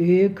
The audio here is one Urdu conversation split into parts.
1,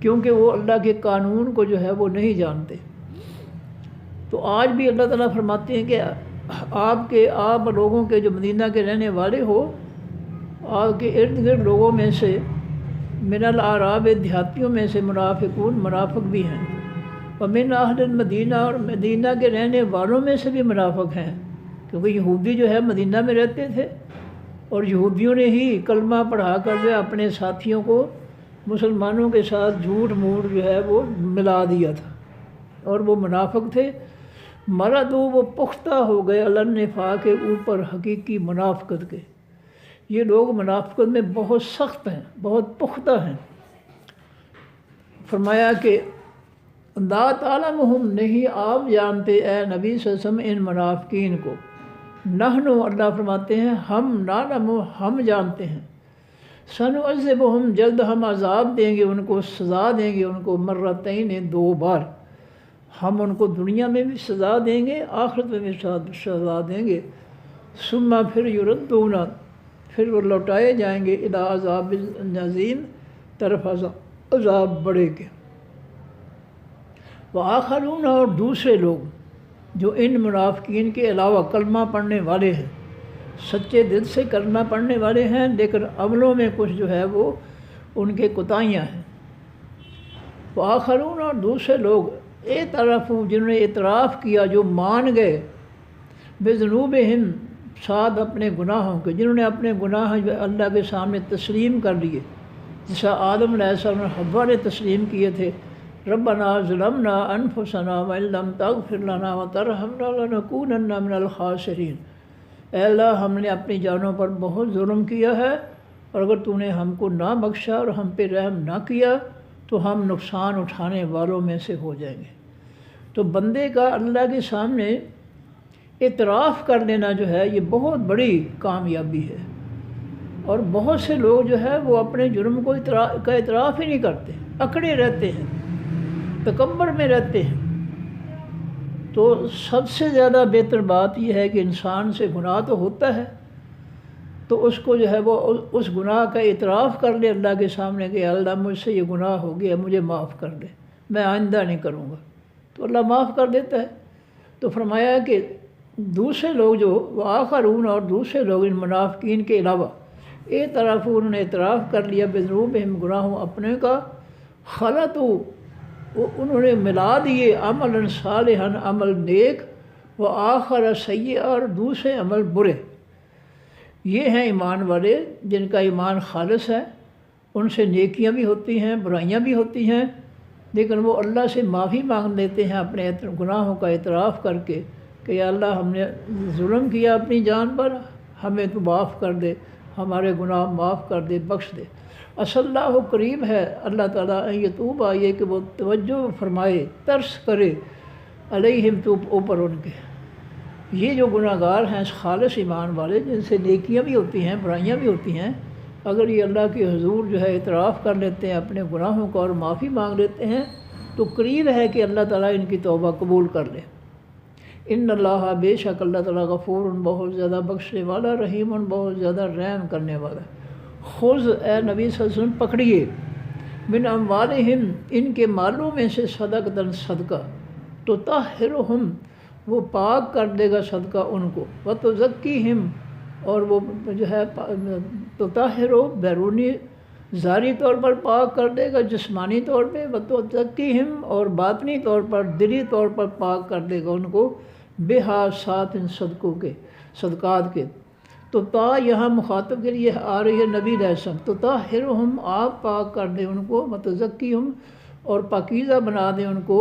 کیونکہ وہ اللہ کے قانون کو جو ہے وہ نہیں جانتے۔ تو آج بھی اللہ تعالیٰ فرماتے ہیں کہ آپ لوگوں کے جو مدینہ کے رہنے والے ہو، آپ کے ارد گرد لوگوں میں سے من الاعراب دیہاتیوں میں سے منافقون منافق بھی ہیں، ومن اہل المدینہ اور مدینہ کے رہنے والوں میں سے بھی منافق ہیں، کیونکہ یہودی جو ہے مدینہ میں رہتے تھے اور یہودیوں نے ہی کلمہ پڑھا کر جو اپنے ساتھیوں کو مسلمانوں کے ساتھ جھوٹ موٹ جو ہے وہ ملا دیا تھا، اور وہ منافق تھے۔ مردو وہ پختہ ہو گئے النفاق کے اوپر حقیقی منافقت کے، یہ لوگ منافقت میں بہت سخت ہیں، بہت پختہ ہیں۔ فرمایا کہ لا تعلمہم نہیں آپ جانتے اے نبی صلی اللہ علیہ وسلم ان منافقین کو، نحن اللہ فرماتے ہیں ہم نعلم ہم جانتے ہیں، سنعذبہم جلد ہم عذاب دیں گے ان کو، سزا دیں گے ان کو، مرتین 2 بار، ہم ان کو دنیا میں بھی سزا دیں گے آخرت میں بھی سزا دیں گے، ثم پھر یردون پھر وہ لوٹائے جائیں گے الی عذاب عظیم طرف عذاب بڑے کے، وآخرون اور دوسرے لوگ جو ان منافقین کے علاوہ کلمہ پڑھنے والے ہیں، سچے دل سے کلمہ پڑھنے والے ہیں، لیکن عملوں میں کچھ جو ہے وہ ان کے کوتاہیاں ہیں۔ وآخرون اور دوسرے لوگ اعترفوا جنہوں نے اعتراف کیا، جو مان گئے، بذنوبہم ساتھ اپنے گناہوں کے، جنہوں نے اپنے گناہ جو اللہ کے سامنے تسلیم کر لیے، جیسا آدم علیہ السلام اور حوا نے تسلیم کیے تھے، ربنا ظلمنا انفسنا وان لم تغفر لنا وترحمنا لنکونن من الخاسرین، اے اللہ ہم نے اپنی جانوں پر بہت ظلم کیا ہے، اور اگر تو نے ہم کو نہ بخشا اور ہم پہ رحم نہ کیا تو ہم نقصان اٹھانے والوں میں سے ہو جائیں گے۔ تو بندے کا اللہ کے سامنے اعتراف کر لینا جو ہے یہ بہت بڑی کامیابی ہے، اور بہت سے لوگ جو ہے وہ اپنے جرم کو کا اعتراف ہی نہیں کرتے، اکڑے رہتے ہیں، تکبر میں رہتے ہیں۔ تو سب سے زیادہ بہتر بات یہ ہے کہ انسان سے گناہ تو ہوتا ہے تو اس کو جو ہے وہ اس گناہ کا اعتراف کر لے اللہ کے سامنے کہ اللہ مجھ سے یہ گناہ ہو گیا، مجھے معاف کر دے، میں آئندہ نہیں کروں گا، تو اللہ معاف کر دیتا ہے۔ تو فرمایا کہ دوسرے لوگ جو آخرون اور دوسرے لوگ ان منافقین کے علاوہ اعتراف انہوں نے اعتراف کر لیا بذنوبہم گناہوں اپنے کا، خلطوا انہوں نے ملا دیے عملا صالحا عمل نیک، و آخر سیئا اور دوسرے عمل برے۔ یہ ہیں ایمان والے جن کا ایمان خالص ہے، ان سے نیکیاں بھی ہوتی ہیں برائیاں بھی ہوتی ہیں، لیکن وہ اللہ سے معافی مانگ لیتے ہیں اپنے گناہوں کا اعتراف کر کے کہ یا اللہ ہم نے ظلم کیا اپنی جان پر، ہمیں تو معاف کر دے، ہمارے گناہ معاف کر دے، بخش دے۔ اصل اللہ قریب ہے اللہ تعالیٰ یتوب آئیے کہ وہ توجہ فرمائے، ترس کرے علیہم تو اوپر ان کے۔ یہ جو گناہ گار ہیں خالص ایمان والے جن سے نیکیاں بھی ہوتی ہیں برائیاں بھی ہوتی ہیں، اگر یہ اللہ کے حضور جو ہے اعتراف کر لیتے ہیں اپنے گناہوں کا اور معافی مانگ لیتے ہیں تو قریب ہے کہ اللہ تعالیٰ ان کی توبہ قبول کر لے۔ ان اللہ بے شک اللہ تعالیٰ غفور بہت زیادہ بخشنے والا، رحیم بہت زیادہ رحم کرنے والا۔ خذ اے نبی صلی اللہ علیہ وسلم پکڑیے، من اموالہم ان کے مالوں میں سے صدقۃ صدقہ، تو طہرہم وہ پاک کر دے گا صدقہ ان کو، وتزکیہم اور وہ جو ہے تو طاہرو بیرونی ظاہری طور پر پاک کر دے گا جسمانی طور پہ، وتزکیہم اور باطنی طور پر دلی طور پر پاک کر دے گا ان کو، بہا ساتھ ان صدقوں کے صدقات کے۔ تو تا یہاں مخاطب کے لیے آ رہی ہے نبی علیہ السلام، تو طاہرہم آپ پاک کر دیں ان کو، وتزکیہم اور پاکیزہ بنا دیں ان کو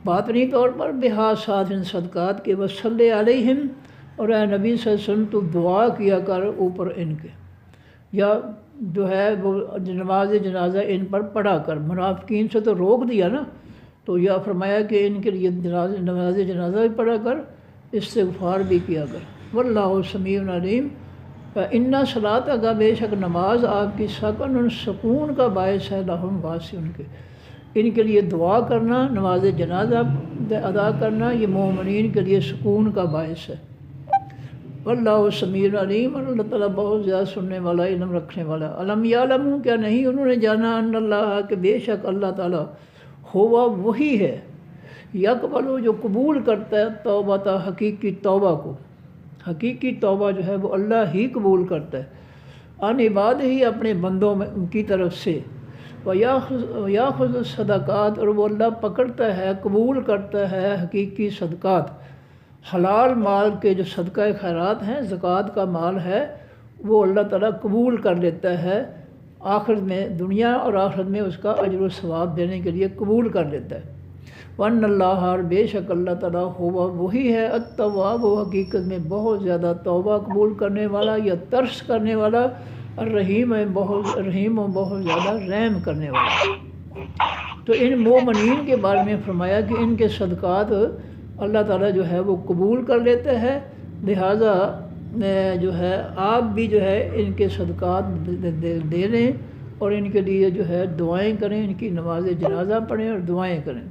باطنی طور پر، بہا ساتھ ان صدقات کے، وصلی علیہم اور اے نبی صلی اللہ علیہ وسلم تو دعا کیا کر اوپر ان کے، یا جو ہے وہ نماز جنازہ ان پر پڑھا کر، منافقین سے تو روک دیا نا، تو یا فرمایا کہ ان کے لیے نماز جنازہ بھی پڑھا کر، استغفار بھی کیا کر۔ واللہ سمیع علیم۔ فإن صلاۃ کا بے شک نماز آپ کی سکن سکون کا باعث ہے، لہم واسع ان کے، ان کے لیے دعا کرنا، نماز جنازہ ادا کرنا یہ مومنین کے لیے سکون کا باعث ہے۔ واللہ سمیع علیم، اور اللہ تعالیٰ بہت زیادہ سننے والا، علم رکھنے والا۔ علم یعلموا، کیا نہیں انہوں نے جانا، ان اللہ، کہ بے شک اللہ تعالیٰ ہوا وہی ہے، یقبل، جو قبول کرتا ہے توبہ، حقیقی توبہ کو، حقیقی توبہ جو ہے وہ اللہ ہی قبول کرتا ہے، ان عباد ہی، اپنے بندوں میں ان کی طرف سے، وَيَأْخُذُ الصَّدَقَاتِ، اور وہ اللہ پکڑتا ہے، قبول کرتا ہے حقیقی صدقات، حلال مال کے جو صدقہ خیرات ہیں، زکوٰۃ کا مال ہے، وہ اللہ تعالیٰ قبول کر لیتا ہے، آخرت میں، دنیا اور آخرت میں اس کا اجر و ثواب دینے کے لیے قبول کر لیتا ہے۔ وَأَنَّ اللَّهَ، اور بے شک اللہ تعالیٰ ہوا وہی ہے، التواب، وہ حقیقت میں بہت زیادہ توبہ قبول کرنے والا یا ترس کرنے والا، الرحیم، رحیم و بہت زیادہ رحم کرنے والا۔ تو ان مومنین کے بارے میں فرمایا کہ ان کے صدقات اللہ تعالیٰ جو ہے وہ قبول کر لیتا ہے، لہٰذا جو ہے آپ بھی جو ہے ان کے صدقات دے لیں اور ان کے لیے جو ہے دعائیں کریں، ان کی نماز جنازہ پڑھیں اور دعائیں کریں۔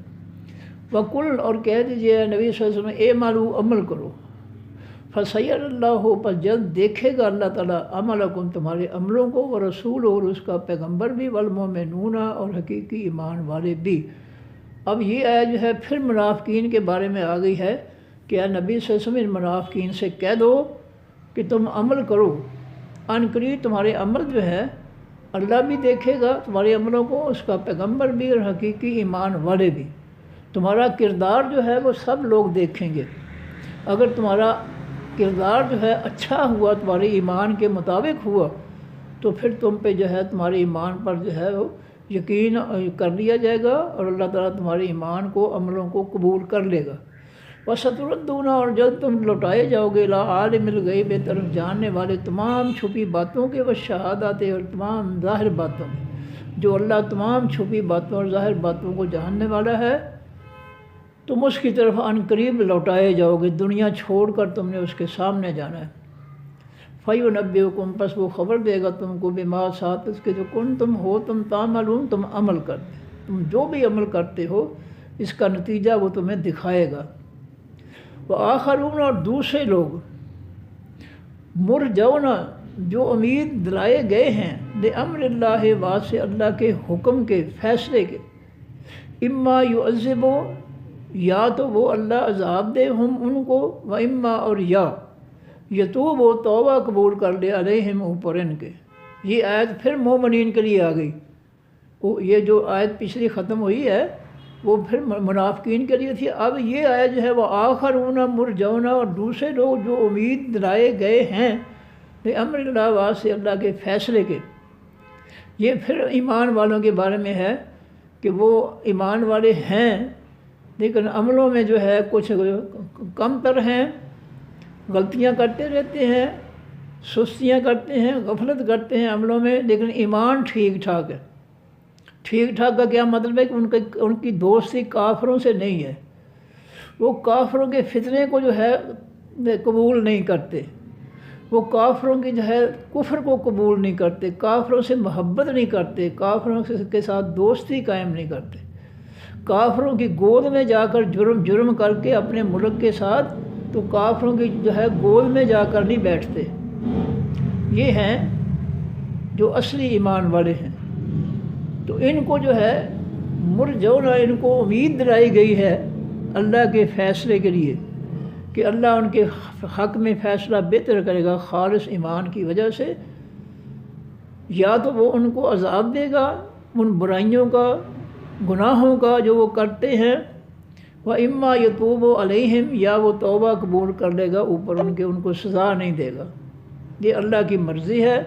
وَقُلْ، اور کہہ دیجیے نبی صلی اللہ علیہ وسلم، اعملوا، عمل کرو، فَسَيَرَى اللَّهُ، پر جلد دیکھے گا اللہ تعالیٰ، عملکم، تمہارے عملوں کو، وَرَسُولُهُ، اور اس کا پیغمبر بھی، وَالْمُؤْمِنُونَ، اور حقیقی ایمان والے بھی۔ اب یہ آیت جو ہے پھر منافقین کے بارے میں آ گئی ہے کہ اے نبی صلی اللہ علیہ وسلم، ان منافقین سے کہہ دو کہ تم عمل کرو، ان قریب تمہارے عمل جو ہے اللہ بھی دیکھے گا تمہارے عملوں کو، اس کا پیغمبر بھی، اور حقیقی ایمان والے بھی۔ تمہارا کردار جو ہے وہ سب لوگ دیکھیں گے، اگر تمہارا کردار جو ہے اچھا ہوا، تمہارے ایمان کے مطابق ہوا، تو پھر تم پہ جو ہے تمہارے ایمان پر جو ہے وہ یقین کر لیا جائے گا، اور اللہ تعالیٰ تمہارے ایمان کو، عملوں کو قبول کر لے گا۔ وَسَتُرَدُّونَ، اور جلد تم لوٹائے جاؤ گے، اِلیٰ عَالِمِ الْغَیْبِ، طرف جاننے والے تمام چھپی باتوں کے، وَالشَّہَادَةِ، اور تمام ظاہر باتوں کے، جو اللہ تمام چھپی باتوں اور ظاہر باتوں کو جاننے والا ہے، تم اس کی طرف عن قریب لوٹائے جاؤ گے، دنیا چھوڑ کر تم نے اس کے سامنے جانا ہے۔ فَيُنَبِّئُكُم، پس وہ خبر دے گا تم کو، بما، ساتھ اس کے، جو تم ہو تم تعملون، تم عمل کرتے، تم جو بھی عمل کرتے ہو اس کا نتیجہ وہ تمہیں دکھائے گا۔ وآخرون، اور دوسرے لوگ، مرجون، جو امید دلائے گئے ہیں، لِأَمْرِ اللَّهِ، واسطے اللہ کے حکم کے، فیصلے کے، اما یعذب، یا تو وہ اللہ عذاب دے ہم ان کو، و اما، اور یا یتوب، وہ توبہ قبول کر لے، علیہم، اوپر ان کے۔ یہ آیت پھر مومنین کے لیے آ گئی، یہ جو آیت پچھلی ختم ہوئی ہے وہ پھر منافقین کے لیے تھی، اب یہ آیت جو ہے وہ آخرون مرجون، اور دوسرے لوگ جو امید دلائے گئے ہیں، امر اللہ، واسطے اللہ کے فیصلے کے۔ یہ پھر ایمان والوں کے بارے میں ہے کہ وہ ایمان والے ہیں لیکن عملوں میں جو ہے کچھ کم تر ہیں، غلطیاں کرتے رہتے ہیں، سستیاں کرتے ہیں، غفلت کرتے ہیں عملوں میں، لیکن ایمان ٹھیک ٹھاک ہے۔ ٹھیک ٹھاک کا کیا مطلب ہے کہ ان کی دوستی کافروں سے نہیں ہے، وہ کافروں کے فتنے کو جو ہے قبول نہیں کرتے، وہ کافروں کی جو ہے کفر کو قبول نہیں کرتے، کافروں سے محبت نہیں کرتے، کافروں کے ساتھ دوستی قائم نہیں کرتے، کافروں کی گود میں جا کر جرم کر کے اپنے ملک کے ساتھ، تو کافروں کی جو ہے گود میں جا کر نہیں بیٹھتے۔ یہ ہیں جو اصلی ایمان والے ہیں۔ تو ان کو جو ہے مرجون، ان کو امید دلائی گئی ہے اللہ کے فیصلے کے لیے کہ اللہ ان کے حق میں فیصلہ بہتر کرے گا خالص ایمان کی وجہ سے، یا تو وہ ان کو عذاب دے گا ان برائیوں کا، گناہوں کا جو وہ کرتے ہیں، وَإِمَّا يَتُوبُ عَلَيْهِمْ، یا وہ توبہ قبول کر لے گا اوپر ان کے، ان کو سزا نہیں دے گا۔ یہ اللہ کی مرضی ہے،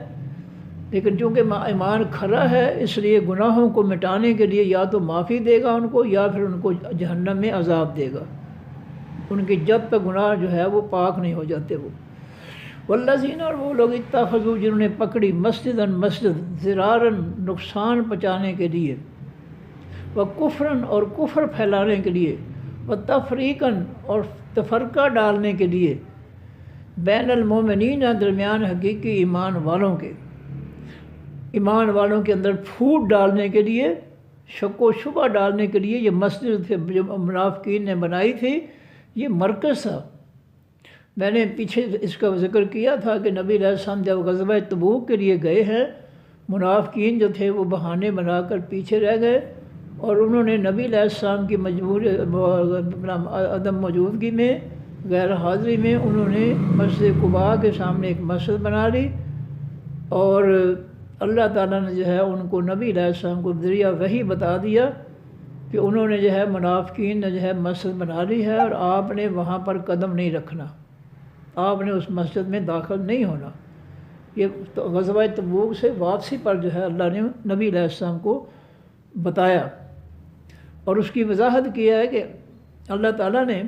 لیکن چونکہ ایمان کھرا ہے اس لیے گناہوں کو مٹانے کے لیے یا تو معافی دے گا ان کو، یا پھر ان کو جہنم میں عذاب دے گا، ان کی جب تک گناہ جو ہے وہ پاک نہیں ہو جاتے وہ۔ والذین، اور وہ لوگ، اتخذوا، جنہوں نے پکڑی، مسجد، ضرارن، نقصان پہنچانے کے لیے، وکفرن، اور کفر پھیلانے کے لیے، وتفریقن، اور تفرقہ ڈالنے کے لیے، بین المومنین، درمیان حقیقی ایمان والوں کے، ایمان والوں کے اندر پھوٹ ڈالنے کے لیے، شک و شبہ ڈالنے کے لیے، یہ مسجد جو منافقین نے بنائی تھی یہ مرکز تھا، میں نے پیچھے اس کا ذکر کیا تھا کہ نبی علیہ السلام جب غزوہ تبوک کے لیے گئے ہیں، منافقین جو تھے وہ بہانے بنا کر پیچھے رہ گئے، اور انہوں نے نبی علیہ السلام کی عدم موجودگی میں، غیر حاضری میں، انہوں نے مسجد قباء کے سامنے ایک مسجد بنا لی، اور اللہ تعالیٰ نے جو ہے ان کو نبی علیہ السلام کو ذریعہ وحی بتا دیا کہ انہوں نے جو ہے منافقین نے جو ہے مسجد بنا لی ہے، اور آپ نے وہاں پر قدم نہیں رکھنا، آپ نے اس مسجد میں داخل نہیں ہونا۔ یہ غزوہ تبوک سے واپسی پر جو ہے اللہ نے نبی علیہ السلام کو بتایا، اور اس کی وضاحت کیا ہے کہ اللہ تعالیٰ نے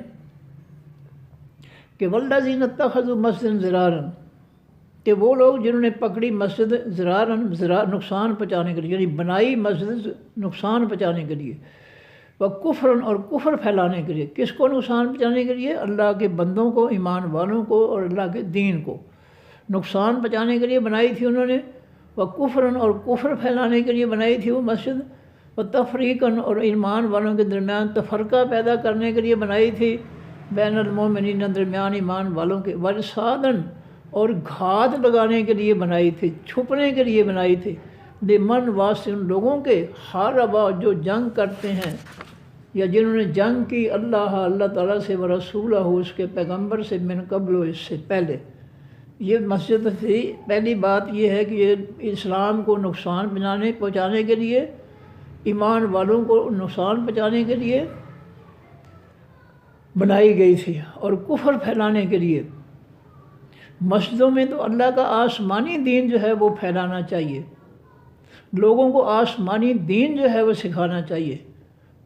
کہ وَالَّذِينَ اتَّخَذُوا مَسْجِدًا ضِرَارًا، کہ وہ لوگ جنہوں نے پکڑی مسجد نقصان پہنچانے کے لیے، یعنی بنائی مسجد نقصان پہنچانے کے لیے، وَكُفْرًا، اور کفر پھیلانے کے لیے۔ کس کو نقصان پہنچانے کے لیے؟ اللہ کے بندوں کو، ایمان والوں کو، اور اللہ کے دین کو نقصان پہنچانے کے لیے بنائی تھی انہوں نے۔ وَكُفْرًا، اور کفر پھیلانے کے لیے بنائی تھی وہ مسجد۔ وَتَفْرِيقًا، اور ایمان والوں کے درمیان تفرقہ پیدا کرنے کے لیے بنائی تھی، بین المومنین، درمیان ایمان والوں کے۔ وَإِرْصَادًا، اور گھات لگانے کے لیے بنائی تھی، چھپنے کے لیے بنائی تھی، لمن، واسطے ان لوگوں کے، حاربا، جو جنگ کرتے ہیں یا جنہوں نے جنگ کی، اللہ تعالیٰ سے، ورسولہ، اس کے پیغمبر سے، من قبل، اس سے پہلے۔ یہ مسجد تھی۔ پہلی بات یہ ہے کہ یہ اسلام کو نقصان پہنچانے کے لیے، ایمان والوں کو نقصان پہنچانے کے لیے بنائی گئی تھی، اور کفر پھیلانے کے لیے۔ مسجدوں میں تو اللہ کا آسمانی دین جو ہے وہ پھیلانا چاہیے، لوگوں کو آسمانی دین جو ہے وہ سکھانا چاہیے،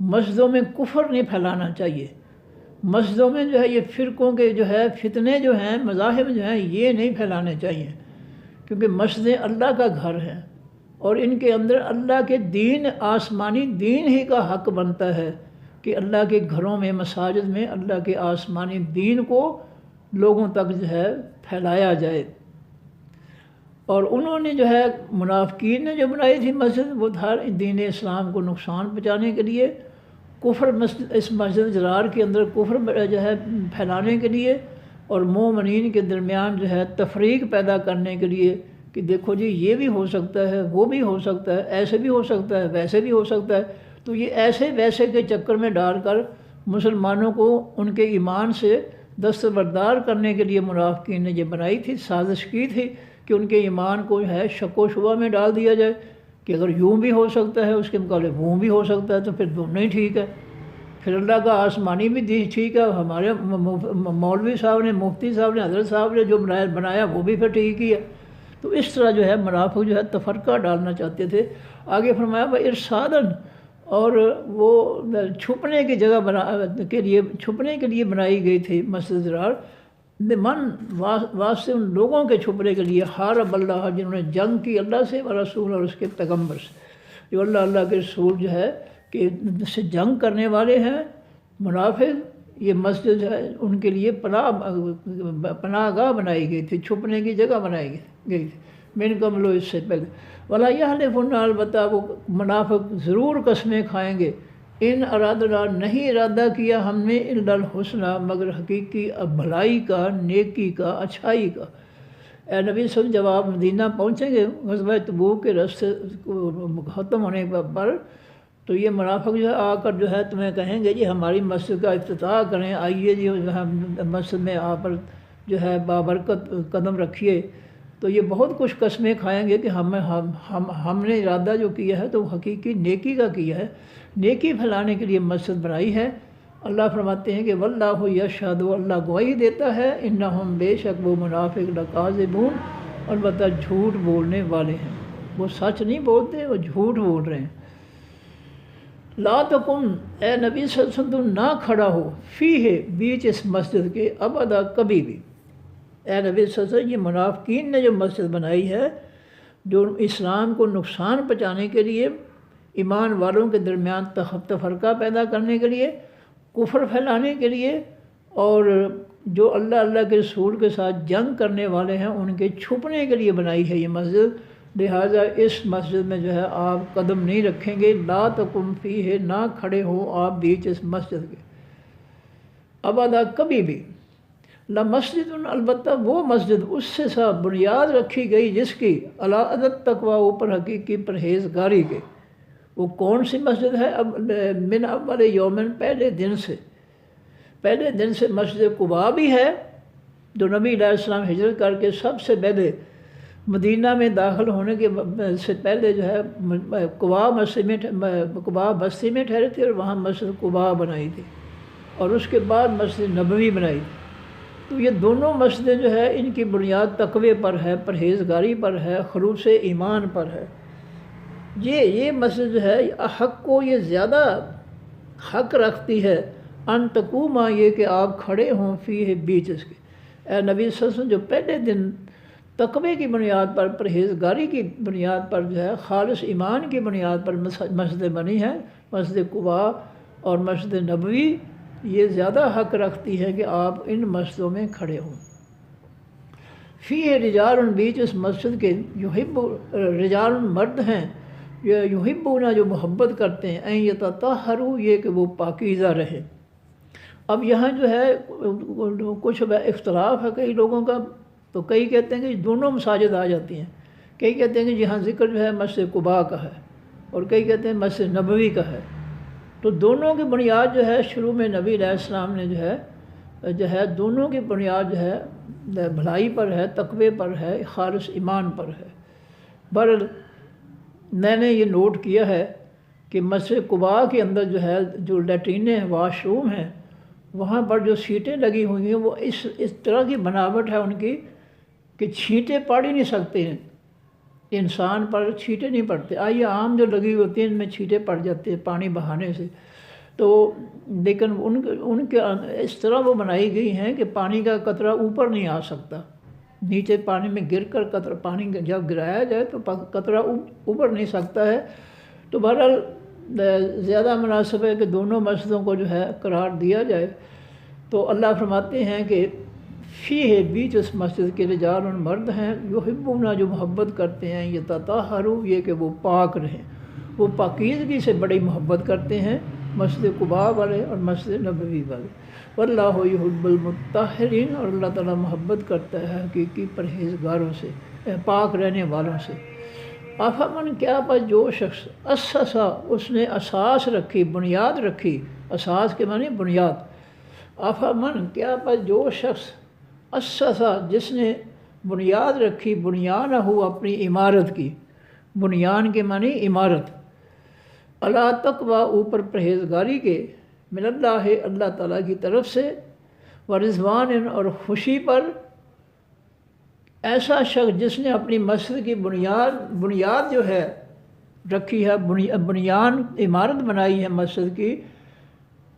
مسجدوں میں کفر نہیں پھیلانا چاہیے، مسجدوں میں جو ہے یہ فرقوں کے جو ہے فتنے جو ہیں، مذاہب جو ہیں، یہ نہیں پھیلانے چاہیے، کیونکہ مسجدیں اللہ کا گھر ہیں، اور ان کے اندر اللہ کے دین، آسمانی دین ہی کا حق بنتا ہے کہ اللہ کے گھروں میں، مساجد میں اللہ کے آسمانی دین کو لوگوں تک جو ہے پھیلایا جائے۔ اور انہوں نے جو ہے منافقین نے جو بنائی تھی مسجد، وہ تھا دین اسلام کو نقصان پہنچانے کے لیے، کفر اس مسجد ضرار کے اندر کفر جو ہے پھیلانے کے لیے، اور مومنین کے درمیان جو ہے تفریق پیدا کرنے کے لیے کہ دیکھو جی یہ بھی ہو سکتا ہے، وہ بھی ہو سکتا ہے، ایسے بھی ہو سکتا ہے، ویسے بھی ہو سکتا ہے۔ تو یہ ایسے ویسے کے چکر میں ڈال کر مسلمانوں کو ان کے ایمان سے دستبردار کرنے کے لیے منافقین نے یہ بنائی تھی، سازش کی تھی کہ ان کے ایمان کو جو ہے شک و شبہ میں ڈال دیا جائے کہ اگر یوں بھی ہو سکتا ہے اس کے مقابلے وہ بھی ہو سکتا ہے، تو پھر دونوں ہی ٹھیک ہے، پھر اللہ کا آسمانی بھی ٹھیک ہے، ہمارے مولوی صاحب نے، مفتی صاحب نے، حضرت صاحب نے جو بنایا وہ بھی پھر ٹھیک ہی ہے۔ تو اس طرح جو ہے منافق جو ہے تفرقہ ڈالنا چاہتے تھے۔ آگے فرمایا وَإِرْصَادًا، اور وہ چھپنے کی جگہ چھپنے کے لیے بنائی گئی تھی مسجد ضرار، من، واسطے ان لوگوں کے چھپنے کے لیے، حارب اللہ، جنہوں نے جنگ کی اللہ سے، ورسول، اور اس کے پیغمبر سے۔ جو اللہ کے رسول جو ہے کہ سے جنگ کرنے والے ہیں منافق، یہ مسجد ہے ان کے لیے پناہ گاہ بنائی گئی تھی، چھپنے کی جگہ بنائی گئی تھی، من قبل، اس سے پہلے۔ ولا یحلفن، البتہ وہ منافق ضرور قسمیں کھائیں گے، ان ارادنا، نہیں ارادہ کیا ہم نے، الا الحسنى، مگر حقیقی بھلائی کا، نیکی کا، اچھائی کا۔ اے نبی صلی اللہ علیہ وسلم، جب آپ مدینہ پہنچیں گے غزوہ تبوک کے راستے ختم ہونے پر، تو یہ منافق جو ہے آ کر جو ہے تمہیں کہیں گے جی ہماری مسجد کا افتتاح کریں، آئیے جی مسجد میں آ پر جو ہے بابرکت قدم رکھیے۔ تو یہ بہت کچھ قسمیں کھائیں گے کہ ہم نے ارادہ جو کیا ہے تو حقیقی نیکی کا کیا ہے، نیکی پھیلانے کے لیے مسجد بنائی ہے۔ اللہ فرماتے ہیں کہ واللہ یشہد، اللہ گواہی دیتا ہے، انہم، بے شک وہ منافق، لکاذبون، البتہ جھوٹ بولنے والے ہیں، وہ سچ نہیں بولتے، وہ جھوٹ بول رہے ہیں۔ لا تقم، اے نبی صلی اللہ علیہ وسلم، تم نہ کھڑا ہو، فیہ، بیچ اس مسجد کے، ابدا، کبھی بھی۔ اے نبی صلی اللہ علیہ وسلم، یہ منافقین نے جو مسجد بنائی ہے، جو اسلام کو نقصان پہنچانے کے لیے، ایمان والوں کے درمیان تفرقہ پیدا کرنے کے لیے، کفر پھیلانے کے لیے، اور جو اللہ کے رسول کے ساتھ جنگ کرنے والے ہیں ان کے چھپنے کے لیے بنائی ہے یہ مسجد، لہٰذا اس مسجد میں جو ہے آپ قدم نہیں رکھیں گے۔ لا تقم فیہ، نہ کھڑے ہو آپ بیچ اس مسجد کے، ابدا، کبھی بھی۔ لمسجد، البتہ وہ مسجد اس سے سا بنیاد رکھی گئی جس کی علی عدد تقویٰ اوپر حقیقی پرہیزگاری کے۔ وہ کون سی مسجد ہے؟ اب من اول یومن، پہلے دن سے مسجد قباء بھی ہے، جو نبی علیہ السلام ہجرت کر کے سب سے پہلے مدینہ میں داخل ہونے کے سے پہلے جو ہے قباء بستی میں ٹھہرے تھے، اور وہاں مسجد قباء بنائی تھی، اور اس کے بعد مسجد نبوی بنائی تھی۔ تو یہ دونوں مسجدیں جو ہے ان کی بنیاد تقوی پر ہے، پرہیزگاری پر ہے، خلوص ایمان پر ہے۔ یہ مسجد جو ہے حق کو یہ زیادہ حق رکھتی ہے، ان تقوما، یہ کہ آپ کھڑے ہوں فی بیچ اس کے۔ اے نبی صلی اللہ علیہ وسلم، جو پہلے دن تقوی کی بنیاد پر، پرہیزگاری کی بنیاد پر جو ہے، خالص ایمان کی بنیاد پر مسجد بنی ہے، مسجد قباء اور مسجد نبوی، یہ زیادہ حق رکھتی ہے کہ آپ ان مسجدوں میں کھڑے ہوں۔ فی رجال، بیچ اس مسجد کے، رجال مرد ہیں، یحبون، جو محبت کرتے ہیں، ان یتطہروا، یہ کہ وہ پاکیزہ رہیں۔ اب یہاں جو ہے کچھ اختلاف ہے کئی لوگوں کا، تو کئی کہتے ہیں کہ دونوں مساجد آ جاتی ہیں، کئی کہتے ہیں کہ جہاں ذکر جو ہے مسجد قباء کا ہے، اور کئی کہتے ہیں مسجد نبوی کا ہے۔ تو دونوں کی بنیاد جو ہے شروع میں نبی علیہ السلام نے جو ہے دونوں کی بنیاد جو ہے بھلائی پر ہے، تقوی پر ہے، خالص ایمان پر ہے۔ بہرحال میں نے یہ نوٹ کیا ہے کہ مسجد قباء کے اندر جو ہے جو لیٹرینیں ہیں، واش روم ہیں، وہاں پر جو سیٹیں لگی ہوئی ہیں وہ اس طرح کی بناوٹ ہے ان کی کہ چھینٹیں پڑ ہی نہیں سکتے ہیں، انسان پر چھینٹیں نہیں پڑتے۔ آئیے عام جو لگی ہوتی ہیں ان میں چھینٹیں پڑ جاتے ہیں پانی بہانے سے، تو لیکن ان کے اس طرح وہ بنائی گئی ہیں کہ پانی کا قطرہ اوپر نہیں آ سکتا، نیچے پانی میں گر کر قطرہ، پانی جب گرایا جائے تو قطرہ اوپر نہیں سکتا ہے۔ تو بہرحال زیادہ مناسب ہے کہ دونوں مسجدوں کو جو ہے قرار دیا جائے۔ تو اللہ فرماتے ہیں کہ فی ہے، بیچ اس مسجد کے رجال مرد ہیں، یحبون، جو محبت کرتے ہیں، یتطہروا، یہ کہ وہ پاک رہیں، وہ پاکیزگی سے بڑی محبت کرتے ہیں، مسجد قباء والے اور مسجد نبوی والے۔ واللہ یحب المطہرین، اور اللہ تعالیٰ محبت کرتا ہے حقیقی پرہیزگاروں سے، پاک رہنے والوں سے۔ افمن، کیا بس جو شخص، اسسا، اس نے اساس رکھی، بنیاد رکھی، اساس کے معنی بنیاد۔ افمن، کیا بس جو شخص، اسسا، جس نے بنیاد رکھی، بنیانہ ہو، اپنی عمارت کی، بنیان کے معنی عمارت، علی تقویٰ، اوپر پرہیزگاری کے، من اللہ، اللہ تعالیٰ کی طرف سے، ورضوان، اور خوشی پر۔ ایسا شخص جس نے اپنی مسجد کی بنیاد جو ہے رکھی ہے، بنیان عمارت بنائی ہے مسجد کی،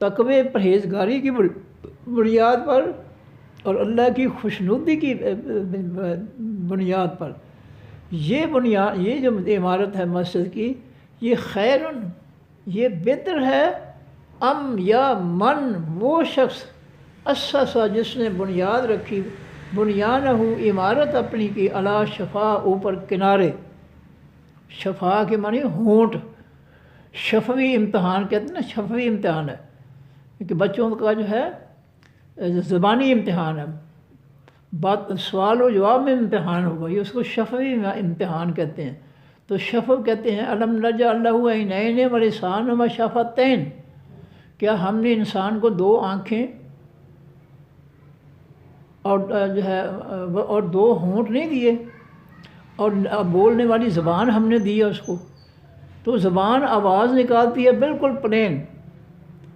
تقوی پرہیزگاری کی بنیاد پر اور اللہ کی خوشنودی کی بنیاد پر، یہ جو عمارت ہے مسجد کی، یہ خیرن، یہ بہتر ہے، یا من، وہ شخص، اسسا، جس نے بنیاد رکھی، بنیانہ، عمارت اپنی کی، علی شفا، اوپر کنارے، شفا کے معنی ہونٹ، شفوی امتحان کہتے ہیں نا، شفوی امتحان ہے، کیونکہ بچوں کا جو ہے زبانی امتحان ہے، سوال و جواب میں امتحان ہوگا، یہ اس کو شفوی امتحان کہتے ہیں۔ تو شفو کہتے ہیں الم نجعل لہ عینین ولسانا وشفتین، کیا ہم نے انسان کو دو آنکھیں اور جو ہے اور دو ہونٹ نہیں دیے، اور بولنے والی زبان ہم نے دی ہے اس کو، تو زبان آواز نکالتی ہے بالکل پلین،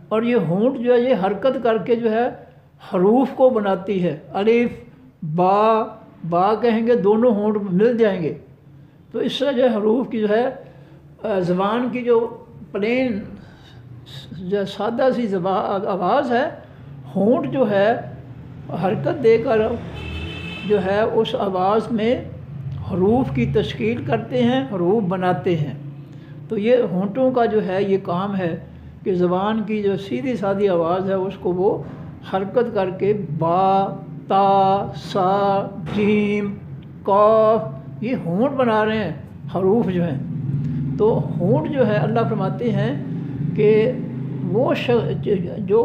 اور یہ ہونٹ جو ہے یہ حرکت کر کے جو ہے حروف کو بناتی ہے، الف با کہیں گے دونوں ہونٹ مل جائیں گے، تو اس طرح جو ہے حروف کی جو ہے زبان کی جو پلین جو سادہ سی آواز ہے، ہونٹ جو ہے حرکت دے کر جو ہے اس آواز میں حروف کی تشکیل کرتے ہیں، حروف بناتے ہیں۔ تو یہ ہونٹوں کا جو ہے یہ کام ہے کہ زبان کی جو سیدھی سادھی آواز ہے اس کو وہ حرکت کر کے با، تا، سا، جیم، قاف، یہ ہونٹ بنا رہے ہیں حروف جو ہیں۔ تو ہونٹ جو ہے اللہ فرماتے ہیں کہ وہ جو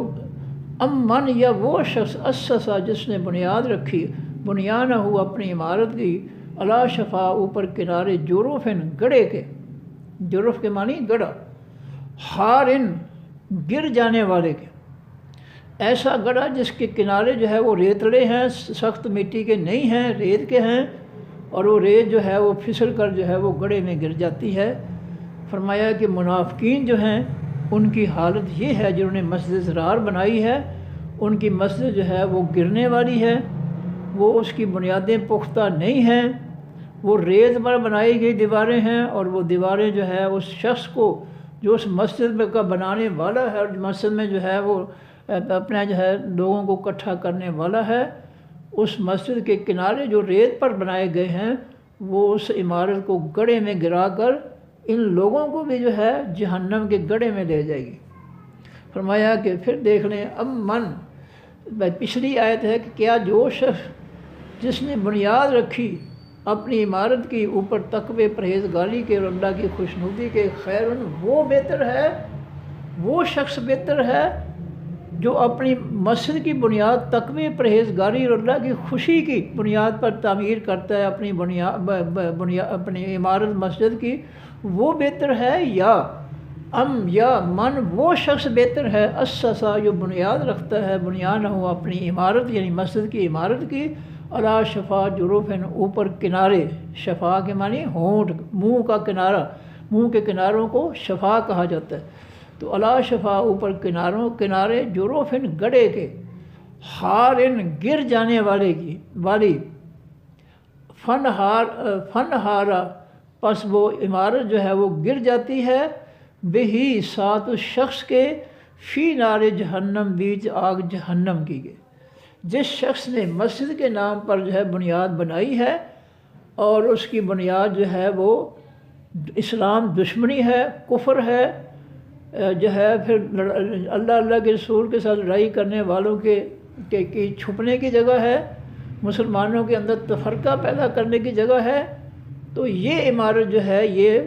من یا وہ شخص اسسا جس نے بنیاد رکھی بنیانہ ہو اپنی عمارت کی علی شفا اوپر کنارے جرفن گڑھے کے، جرف کے معنی گڑھا، ہارن گر جانے والے کے، ایسا گڑھا جس کے کنارے جو ہے وہ ریتڑے ہیں، سخت مٹی کے نہیں ہیں، ریت کے ہیں، اور وہ ریت جو ہے وہ پھسل کر جو ہے وہ گڑھے میں گر جاتی ہے۔ فرمایا کہ منافقین جو ہیں ان کی حالت یہ ہے، جنہوں نے مسجد ضرار بنائی ہے ان کی مسجد جو ہے وہ گرنے والی ہے، وہ اس کی بنیادیں پختہ نہیں ہیں، وہ ریت پر بنائی گئی دیواریں ہیں، اور وہ دیواریں جو ہے اس شخص کو جو اس مسجد میں کا بنانے والا ہے اور مسجد میں جو ہے وہ اپنا جو ہے لوگوں کو اکٹھا کرنے والا ہے، اس مسجد کے کنارے جو ریت پر بنائے گئے ہیں وہ اس عمارت کو گڑھے میں گرا کر ان لوگوں کو بھی جو ہے جہنم کے گڑھے میں لے جائے گی۔ فرمایا کہ پھر دیکھ لیں من، پچھلی آیت ہے کہ کیا جو شخص جس نے بنیاد رکھی اپنی عمارت کی اوپر تقوی پرہیزگاری کے اور اللہ کی خوشنودی کے، خیرن وہ بہتر ہے، وہ شخص بہتر ہے جو اپنی مسجد کی بنیاد تقوی پرہیزگاری اور اللہ کی خوشی کی بنیاد پر تعمیر کرتا ہے اپنی اپنی عمارت مسجد کی، وہ بہتر ہے، یا من وہ شخص بہتر ہے اسسا جو بنیاد رکھتا ہے بنیان ہو اپنی عمارت یعنی مسجد کی عمارت کی علی شفا جروفن اوپر کنارے، شفا کے معنی ہونٹ، منہ کا کنارہ، منہ کے کناروں کو شفا کہا جاتا ہے، تو علی شفا اوپر کنارے جروفن گڑھے کے، ہارن گر جانے والی، فن ہارا پس وہ عمارت جو ہے وہ گر جاتی ہے، بہی ساتھ اس شخص کے، فی نار جہنم بیچ آگ جہنم کی گئے، جس شخص نے مسجد کے نام پر جو ہے بنیاد بنائی ہے اور اس کی بنیاد جو ہے وہ اسلام دشمنی ہے، کفر ہے، جو ہے پھر اللہ کے رسول کے ساتھ لڑائی کرنے والوں کے چھپنے کی جگہ ہے، مسلمانوں کے اندر تفرقہ پیدا کرنے کی جگہ ہے، تو یہ عمارت جو ہے یہ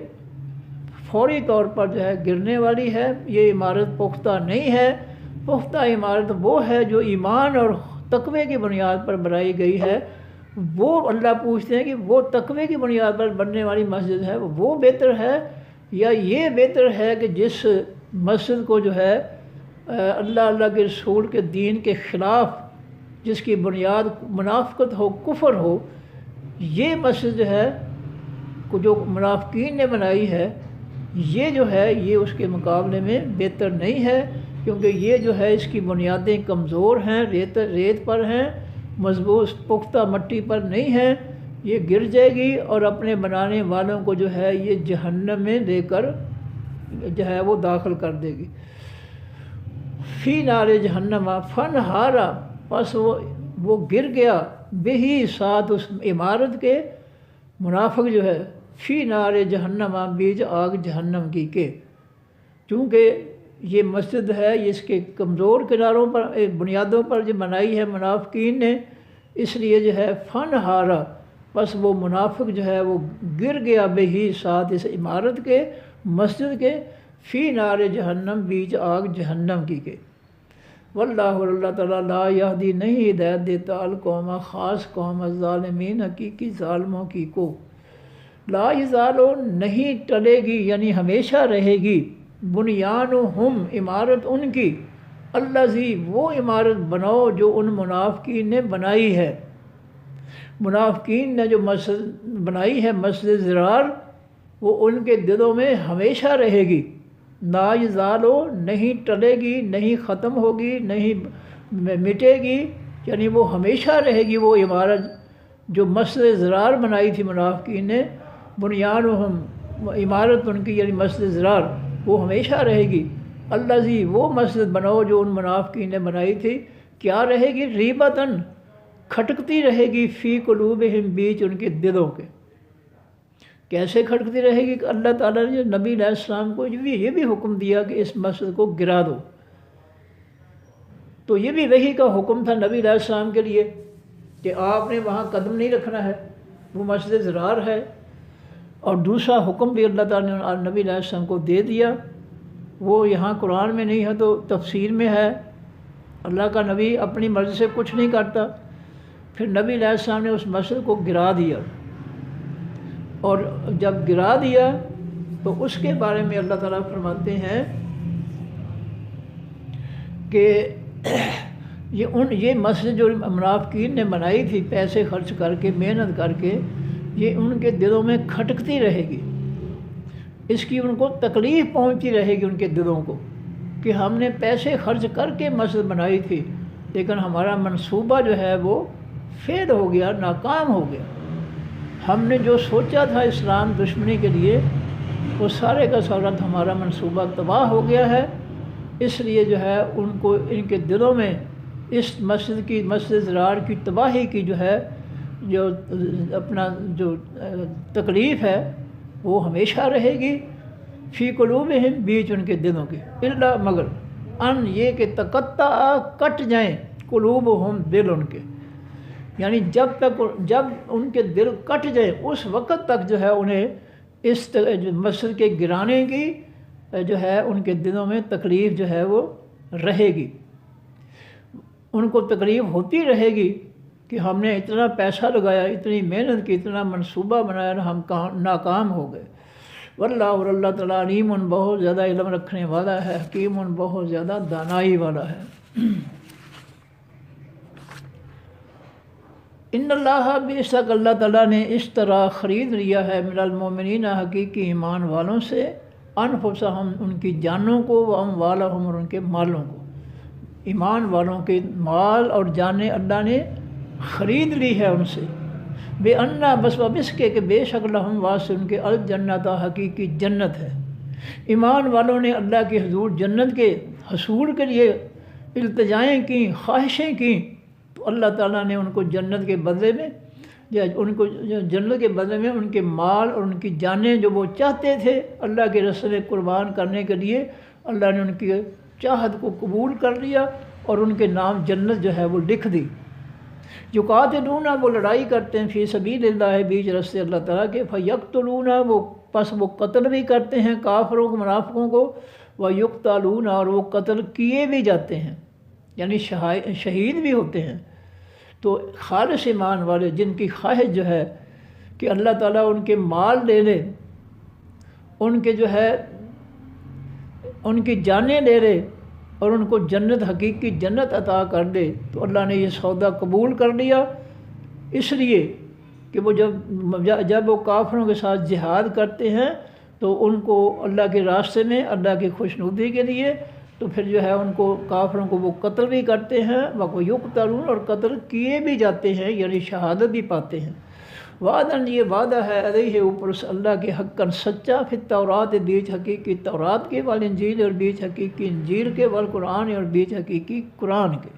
فوری طور پر جو ہے گرنے والی ہے، یہ عمارت پختہ نہیں ہے۔ پختہ عمارت وہ ہے جو ایمان اور تقوی کی بنیاد پر بنائی گئی ہے، وہ اللہ پوچھتے ہیں کہ وہ تقوی کی بنیاد پر بننے والی مسجد ہے وہ بہتر ہے، یا یہ بہتر ہے کہ جس مسجد کو جو ہے اللہ کے رسول کے دین کے خلاف، جس کی بنیاد منافقت ہو، کفر ہو، یہ مسجد جو ہے جو منافقین نے بنائی ہے یہ جو ہے یہ اس کے مقابلے میں بہتر نہیں ہے، کیونکہ یہ جو ہے اس کی بنیادیں کمزور ہیں، ریت پر ہیں، مضبوط پختہ مٹی پر نہیں ہیں، یہ گر جائے گی اور اپنے بنانے والوں کو جو ہے یہ جہنم میں لے کر جو ہے وہ داخل کر دے گی۔ فی نار جہنم فن ہارا پس وہ گر گیا، بہی ساتھ اس عمارت کے، منافق جو ہے، فی نار جہنم بیچ آگ جہنم کی کے، چونکہ یہ مسجد ہے اس کے کمزور کناروں پر بنیادوں پر جو بنائی ہے منافقین نے، اس لیے جو ہے فن ہارا بس وہ منافق جو ہے وہ گر گیا، بہی ساتھ اس عمارت کے، مسجد کے، فی نار جہنم بیچ آگ جہنم کی کے۔ واللہ اللہ تعالیٰ لا یہدی نہیں ہدایت دیتا القوم خاص قوم الظالمین حقیقی ظالموں کی کو، لا یزالو نہیں ٹلے گی یعنی ہمیشہ رہے گی، بنیانہم عمارت ان کی، الذی وہ عمارت بناؤ جو ان منافقین نے بنائی ہے، منافقین نے جو مسجد بنائی ہے مسجد ضرار، وہ ان کے دلوں میں ہمیشہ رہے گی، لا یزالو نہیں ٹلے گی، نہیں ختم ہوگی، نہیں مٹے گی، یعنی وہ ہمیشہ رہے گی وہ عمارت جو مسجد ضرار بنائی تھی منافقین نے، بنیانہم عمارت ان کی یعنی مسجد ضرار وہ ہمیشہ رہے گی، الذی وہ مسجد بناؤ جو ان منافقین نے بنائی تھی، کیا رہے گی، ریبتاً کھٹکتی رہے گی، فی قلوبہم بیچ ان کے دلوں کے، کیسے کھٹکتی رہے گی کہ اللہ تعالیٰ نے نبی علیہ السلام کو یہ بھی حکم دیا کہ اس مسجد کو گرا دو، تو یہ بھی وحی کا حکم تھا نبی علیہ السلام کے لیے کہ آپ نے وہاں قدم نہیں رکھنا ہے، وہ مسجد ضرار ہے، اور دوسرا حکم بھی اللہ تعالیٰ نے نبی علیہ السلام کو دے دیا، وہ یہاں قرآن میں نہیں ہے تو تفسیر میں ہے اللہ کا نبی اپنی مرضی سے کچھ نہیں کرتا۔ پھر نبی علیہ السلام نے اس مسجد کو گرا دیا، اور جب گرا دیا تو اس کے بارے میں اللہ تعالیٰ فرماتے ہیں کہ یہ مسجد جو منافقین نے بنائی تھی پیسے خرچ کر کے، محنت کر کے، یہ ان کے دلوں میں کھٹکتی رہے گی، اس کی ان کو تکلیف پہنچتی رہے گی ان کے دلوں کو، کہ ہم نے پیسے خرچ کر کے مسجد بنائی تھی لیکن ہمارا منصوبہ جو ہے وہ فیل ہو گیا، ناکام ہو گیا۔ ہم نے جو سوچا تھا اسلام دشمنی کے لیے وہ سارے کا سارا ہمارا منصوبہ تباہ ہو گیا ہے۔ اس لیے جو ہے ان کو، ان کے دلوں میں اس مسجد ضرار کی تباہی کی جو ہے، جو اپنا جو تکلیف ہے وہ ہمیشہ رہے گی۔ فی قلوبہم، بیچ ان کے دلوں کے، الا مگر، ان یہ کہ تقطع کٹ جائیں، قلوبہم دل ان کے، یعنی جب ان کے دل کٹ جائیں اس وقت تک جو ہے انہیں اس مسجد کے گرانے کی جو ہے ان کے دلوں میں تکلیف جو ہے وہ رہے گی، ان کو تکلیف ہوتی رہے گی کہ ہم نے اتنا پیسہ لگایا، اتنی محنت کی، اتنا منصوبہ بنایا، ہم ناکام ہو گئے۔ واللہ، اور اللہ تعالیٰ علیم، بہت زیادہ علم رکھنے والا ہے، حکیم، بہت زیادہ دانائی والا ہے۔ ان اللہ، بے شک اللہ تعالیٰ نے اس طرح خرید لیا ہے من المؤمنین، حقیقی ایمان والوں سے، انفسہم، ان کی جانوں کو، و اموالہم، اور ان کے مالوں کو۔ ایمان والوں کے مال اور جانیں اللہ نے خرید لی ہے ان سے، بے انا، بس وبس کے کہ بے شک لہم، واسع ان کے، الجنت، حقیقی جنت ہے۔ ایمان والوں نے اللہ کے حضور جنت کے حصول کے لیے التجائیں کیں، خواہشیں کیں، تو اللہ تعالیٰ نے ان کو جنت کے بدلے میں، جنت کے بدلے میں ان کے مال اور ان کی جانیں جو وہ چاہتے تھے اللہ کے راستے میں قربان کرنے کے لیے، اللہ نے ان کی چاہت کو قبول کر لیا اور ان کے نام جنت جو ہے وہ لکھ دی۔ یقاتلون، وہ لڑائی کرتے ہیں، فی سبیل اللہ، بیچ راستے اللہ تعالیٰ کے، فیقتلون، وہ قتل بھی کرتے ہیں کافروں کو، منافقوں کو، ویقتلون، اور وہ قتل کیے بھی جاتے ہیں، یعنی شہید بھی ہوتے ہیں۔ تو خالص ایمان والے جن کی خواہش جو ہے کہ اللہ تعالیٰ ان کے مال لے لے، ان کے جو ہے ان کی جانیں لے لے اور ان کو جنت، حقیقی جنت عطا کر دے، تو اللہ نے یہ سودا قبول کر لیا، اس لیے کہ وہ جب وہ کافروں کے ساتھ جہاد کرتے ہیں تو ان کو اللہ کے راستے میں، اللہ کی خوشنودی کے لیے، تو پھر جو ہے ان کو، کافروں کو وہ قتل بھی کرتے ہیں، وَيُقْتَلُونَ، اور قتل کیے بھی جاتے ہیں، یعنی شہادت بھی پاتے ہیں۔ وعداً، یہ وعدہ ہے، علیہ، اوپر سے اللہ کے، حقاً، سچا، فی التورات، بیچ حقیقی تورات کے، والانجیل، اور بیچ حقیقی انجیل کے، والقرآن، اور بیچ حقیقی قرآن کے۔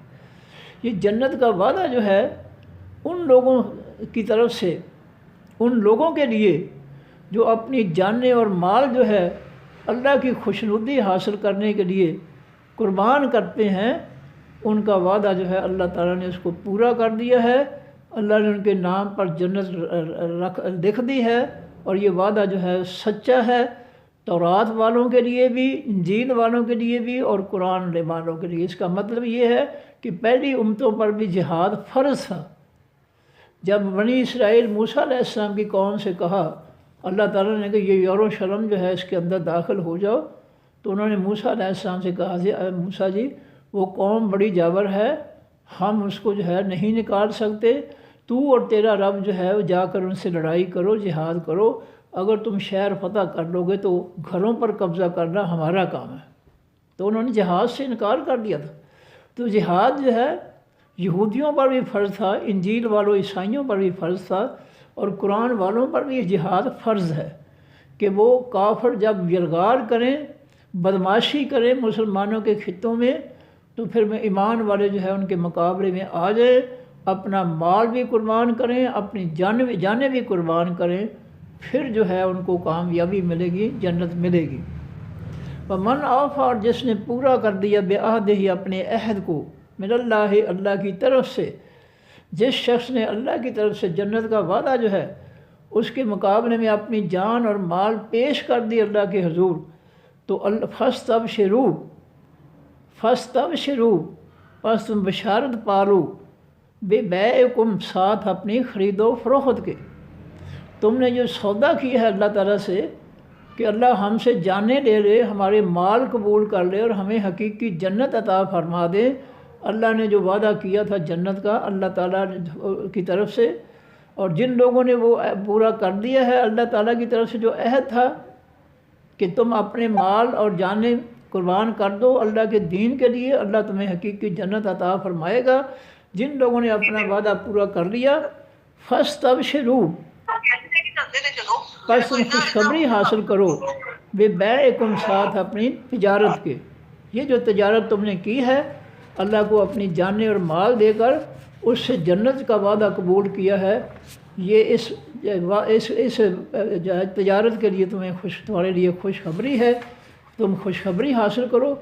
یہ جنت کا وعدہ جو ہے ان لوگوں کی طرف سے، ان لوگوں کے لیے جو اپنی جانیں اور مال جو ہے اللہ کی خوشنودی حاصل کرنے کے لیے قربان کرتے ہیں، ان کا وعدہ جو ہے اللہ تعالیٰ نے اس کو پورا کر دیا ہے، اللہ نے ان کے نام پر جنت لکھ دی ہے، اور یہ وعدہ جو ہے سچا ہے، تورات والوں کے لیے بھی، انجیل والوں کے لیے بھی، اور قرآن والوں کے لیے۔ اس کا مطلب یہ ہے کہ پہلی امتوں پر بھی جہاد فرض تھا۔ جب بنی اسرائیل موسیٰ علیہ السلام کی قوم سے کہا، اللہ تعالیٰ نے کہ یہ یروشلم جو ہے اس کے اندر داخل ہو جاؤ، تو انہوں نے موسیٰ علیہ السلام سے کہا، موسیٰ جی وہ قوم بڑی جابر ہے، ہم اس کو جو ہے نہیں نکال سکتے، تو اور تیرا رب جو ہے جا کر ان سے لڑائی کرو، جہاد کرو، اگر تم شہر فتح کر لو گے تو گھروں پر قبضہ کرنا ہمارا کام ہے۔ تو انہوں نے جہاد سے انکار کر دیا تھا۔ تو جہاد جو ہے یہودیوں پر بھی فرض تھا، انجیل والوں، عیسائیوں پر بھی فرض تھا، اور قرآن والوں پر بھی جہاد فرض ہے کہ وہ کافر جب یلغار کریں، بدماشی کریں مسلمانوں کے خطوں میں، تو پھر ایمان والے جو ہے ان کے مقابلے میں آ جائیں، اپنا مال بھی قربان کریں، اپنی جانیں بھی قربان کریں، پھر جو ہے ان کو کامیابی ملے گی، جنت ملے گی۔ وَمَنْ أَوْفَىٰ، اور جس نے پورا کر دیا بِعَہْدِهِ، اپنے عہد کو، من اللہ، اللہ کی طرف سے، جس شخص نے اللہ کی طرف سے جنت کا وعدہ جو ہے اس کے مقابلے میں اپنی جان اور مال پیش کر دی اللہ کے حضور، تو فَاسْتَبْشِرُوا، بس تم بشارت پالو بے بیعکم ساتھ اپنی خرید و فروخت کے. تم نے جو سودا کیا ہے اللہ تعالیٰ سے کہ اللہ ہم سے جانیں لے لے، ہمارے مال قبول کر لے اور ہمیں حقیقی جنت عطا فرما دے. اللہ نے جو وعدہ کیا تھا جنت کا اللہ تعالیٰ کی طرف سے، اور جن لوگوں نے وہ پورا کر دیا ہے اللہ تعالیٰ کی طرف سے جو عہد تھا کہ تم اپنے مال اور جانیں قربان کر دو اللہ کے دین کے لیے، اللہ تمہیں حقیقی جنت عطا فرمائے گا. جن لوگوں نے اپنا وعدہ پورا کر لیا فاستبشروا، پس تم خوشخبری حاصل کرو بے بیعکم ساتھ اپنی تجارت کے. یہ جو تجارت تم نے کی ہے اللہ کو اپنی جانیں اور مال دے کر اس سے جنت کا وعدہ قبول کیا ہے، یہ اس تجارت کے لیے تمہارے لیے خوشخبری ہے. تم خوشخبری حاصل کرو.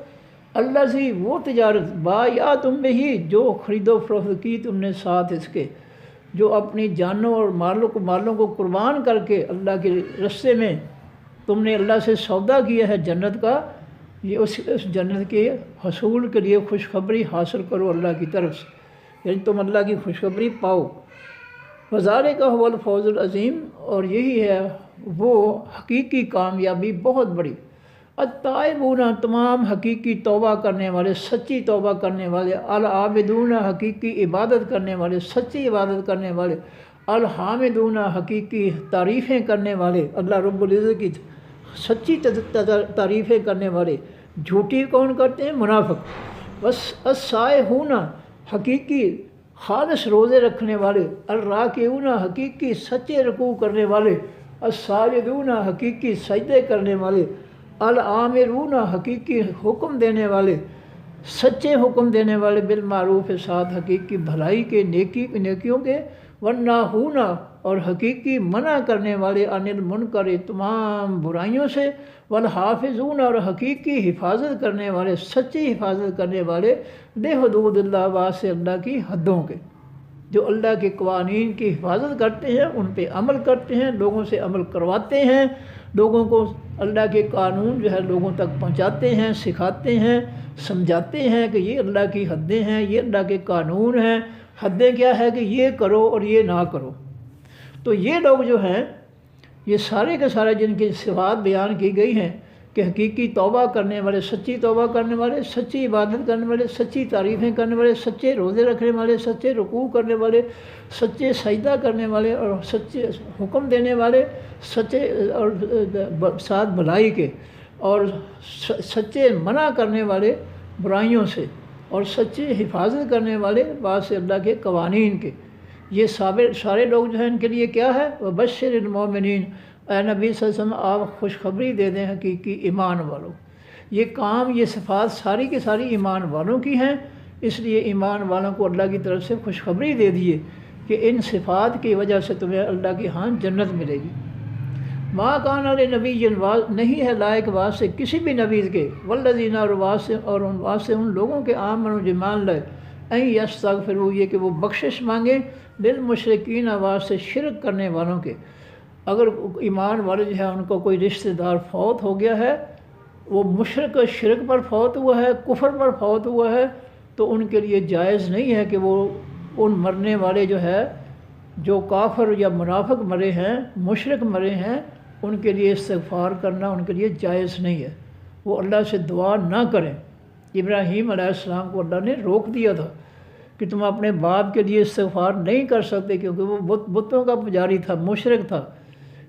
اللہ سے وہ تجارت یا تم میں ہی جو خرید و فروخت کی تم نے ساتھ اس کے، جو اپنی جانوں اور مالوں کو قربان کر کے اللہ کے رستے میں تم نے اللہ سے سودا کیا ہے جنت کا، یہ اس جنت کے حصول کے لیے خوشخبری حاصل کرو اللہ کی طرف سے، یعنی تم اللہ کی خوشخبری پاؤ. وذالک هو الفوز العظیم، اور یہی ہے وہ حقیقی کامیابی بہت بڑی. التائبون، تمام حقیقی توبہ کرنے والے، سچی توبہ کرنے والے. العابدون، حقیقی عبادت کرنے والے، سچی عبادت کرنے والے. الحامدون، حقیقی تعریفیں کرنے والے اللہ رب العزت کی سچی تعریفیں کرنے والے. جھوٹی کون کرتے ہیں؟ منافق. بس السائحون، حقیقی خالص روزے رکھنے والے. الراکعون، حقیقی سچے رکوع کرنے والے. الساجدون، حقیقی سجدے کرنے والے. العامرون، حقیقی حکم دینے والے، سچے حکم دینے والے. بالمعروف، ساتھ حقیقی بھلائی کے، نیکیوں کے. والناہون، اور حقیقی منع کرنے والے. عن المنکر، تمام برائیوں سے. والحافظون، اور حقیقی حفاظت کرنے والے، سچی حفاظت کرنے والے. لحدود اللہ، واسع اللہ کی حدوں کے، جو اللہ کے قوانین کی حفاظت کرتے ہیں، ان پہ عمل کرتے ہیں، لوگوں سے عمل کرواتے ہیں، لوگوں کو اللہ کے قانون جو ہے لوگوں تک پہنچاتے ہیں، سکھاتے ہیں، سمجھاتے ہیں کہ یہ اللہ کی حدیں ہیں، یہ اللہ کے قانون ہیں. حدیں کیا ہے کہ یہ کرو اور یہ نہ کرو. تو یہ لوگ جو ہیں یہ سارے کے سارے جن کی صفات بیان کی گئی ہیں کہ حقیقی توبہ کرنے والے، سچی توبہ کرنے والے، سچی عبادت کرنے والے، سچی تعریفیں کرنے والے، سچے روزے رکھنے والے، سچے رکوع کرنے والے، سچے سجدہ کرنے والے اور سچے حکم دینے والے، سچے اور ساتھ بھلائی کے، اور سچے منع کرنے والے برائیوں سے، اور سچے حفاظت کرنے والے واسع اللہ کے قوانین کے. یہ سارے لوگ جو ہیں ان کے لیے کیا ہے؟ وبشر المؤمنین، اے نبی صلی اللہ علیہ وسلم آپ خوشخبری دے دیں حقیقی ایمان والوں. یہ کام، یہ صفات ساری کی ساری ایمان والوں کی ہیں، اس لیے ایمان والوں کو اللہ کی طرف سے خوشخبری دے دیے کہ ان صفات کی وجہ سے تمہیں اللہ کی ہاں جنت ملے گی. ما کان لنبی، نہیں ہے لائق واسطے کسی بھی نبی کے. والذین، اور واسطے ان لوگوں کے آمنوا جو مان لائے. ان یستغفروا، یہ کہ وہ بخشش مانگیں. للمشرکین، واسطے شرک کرنے والوں کے. اگر ایمان والے جو ہے ان کو کوئی رشتہ دار فوت ہو گیا ہے، وہ مشرک شرک پر فوت ہوا ہے، کفر پر فوت ہوا ہے، تو ان کے لیے جائز نہیں ہے کہ وہ ان مرنے والے جو ہے جو کافر یا منافق مرے ہیں، مشرک مرے ہیں، ان کے لیے استغفار کرنا ان کے لیے جائز نہیں ہے. وہ اللہ سے دعا نہ کریں. ابراہیم علیہ السلام کو اللہ نے روک دیا تھا کہ تم اپنے باپ کے لیے استغفار نہیں کر سکتے، کیونکہ وہ بتوں کا پجاری تھا، مشرک تھا.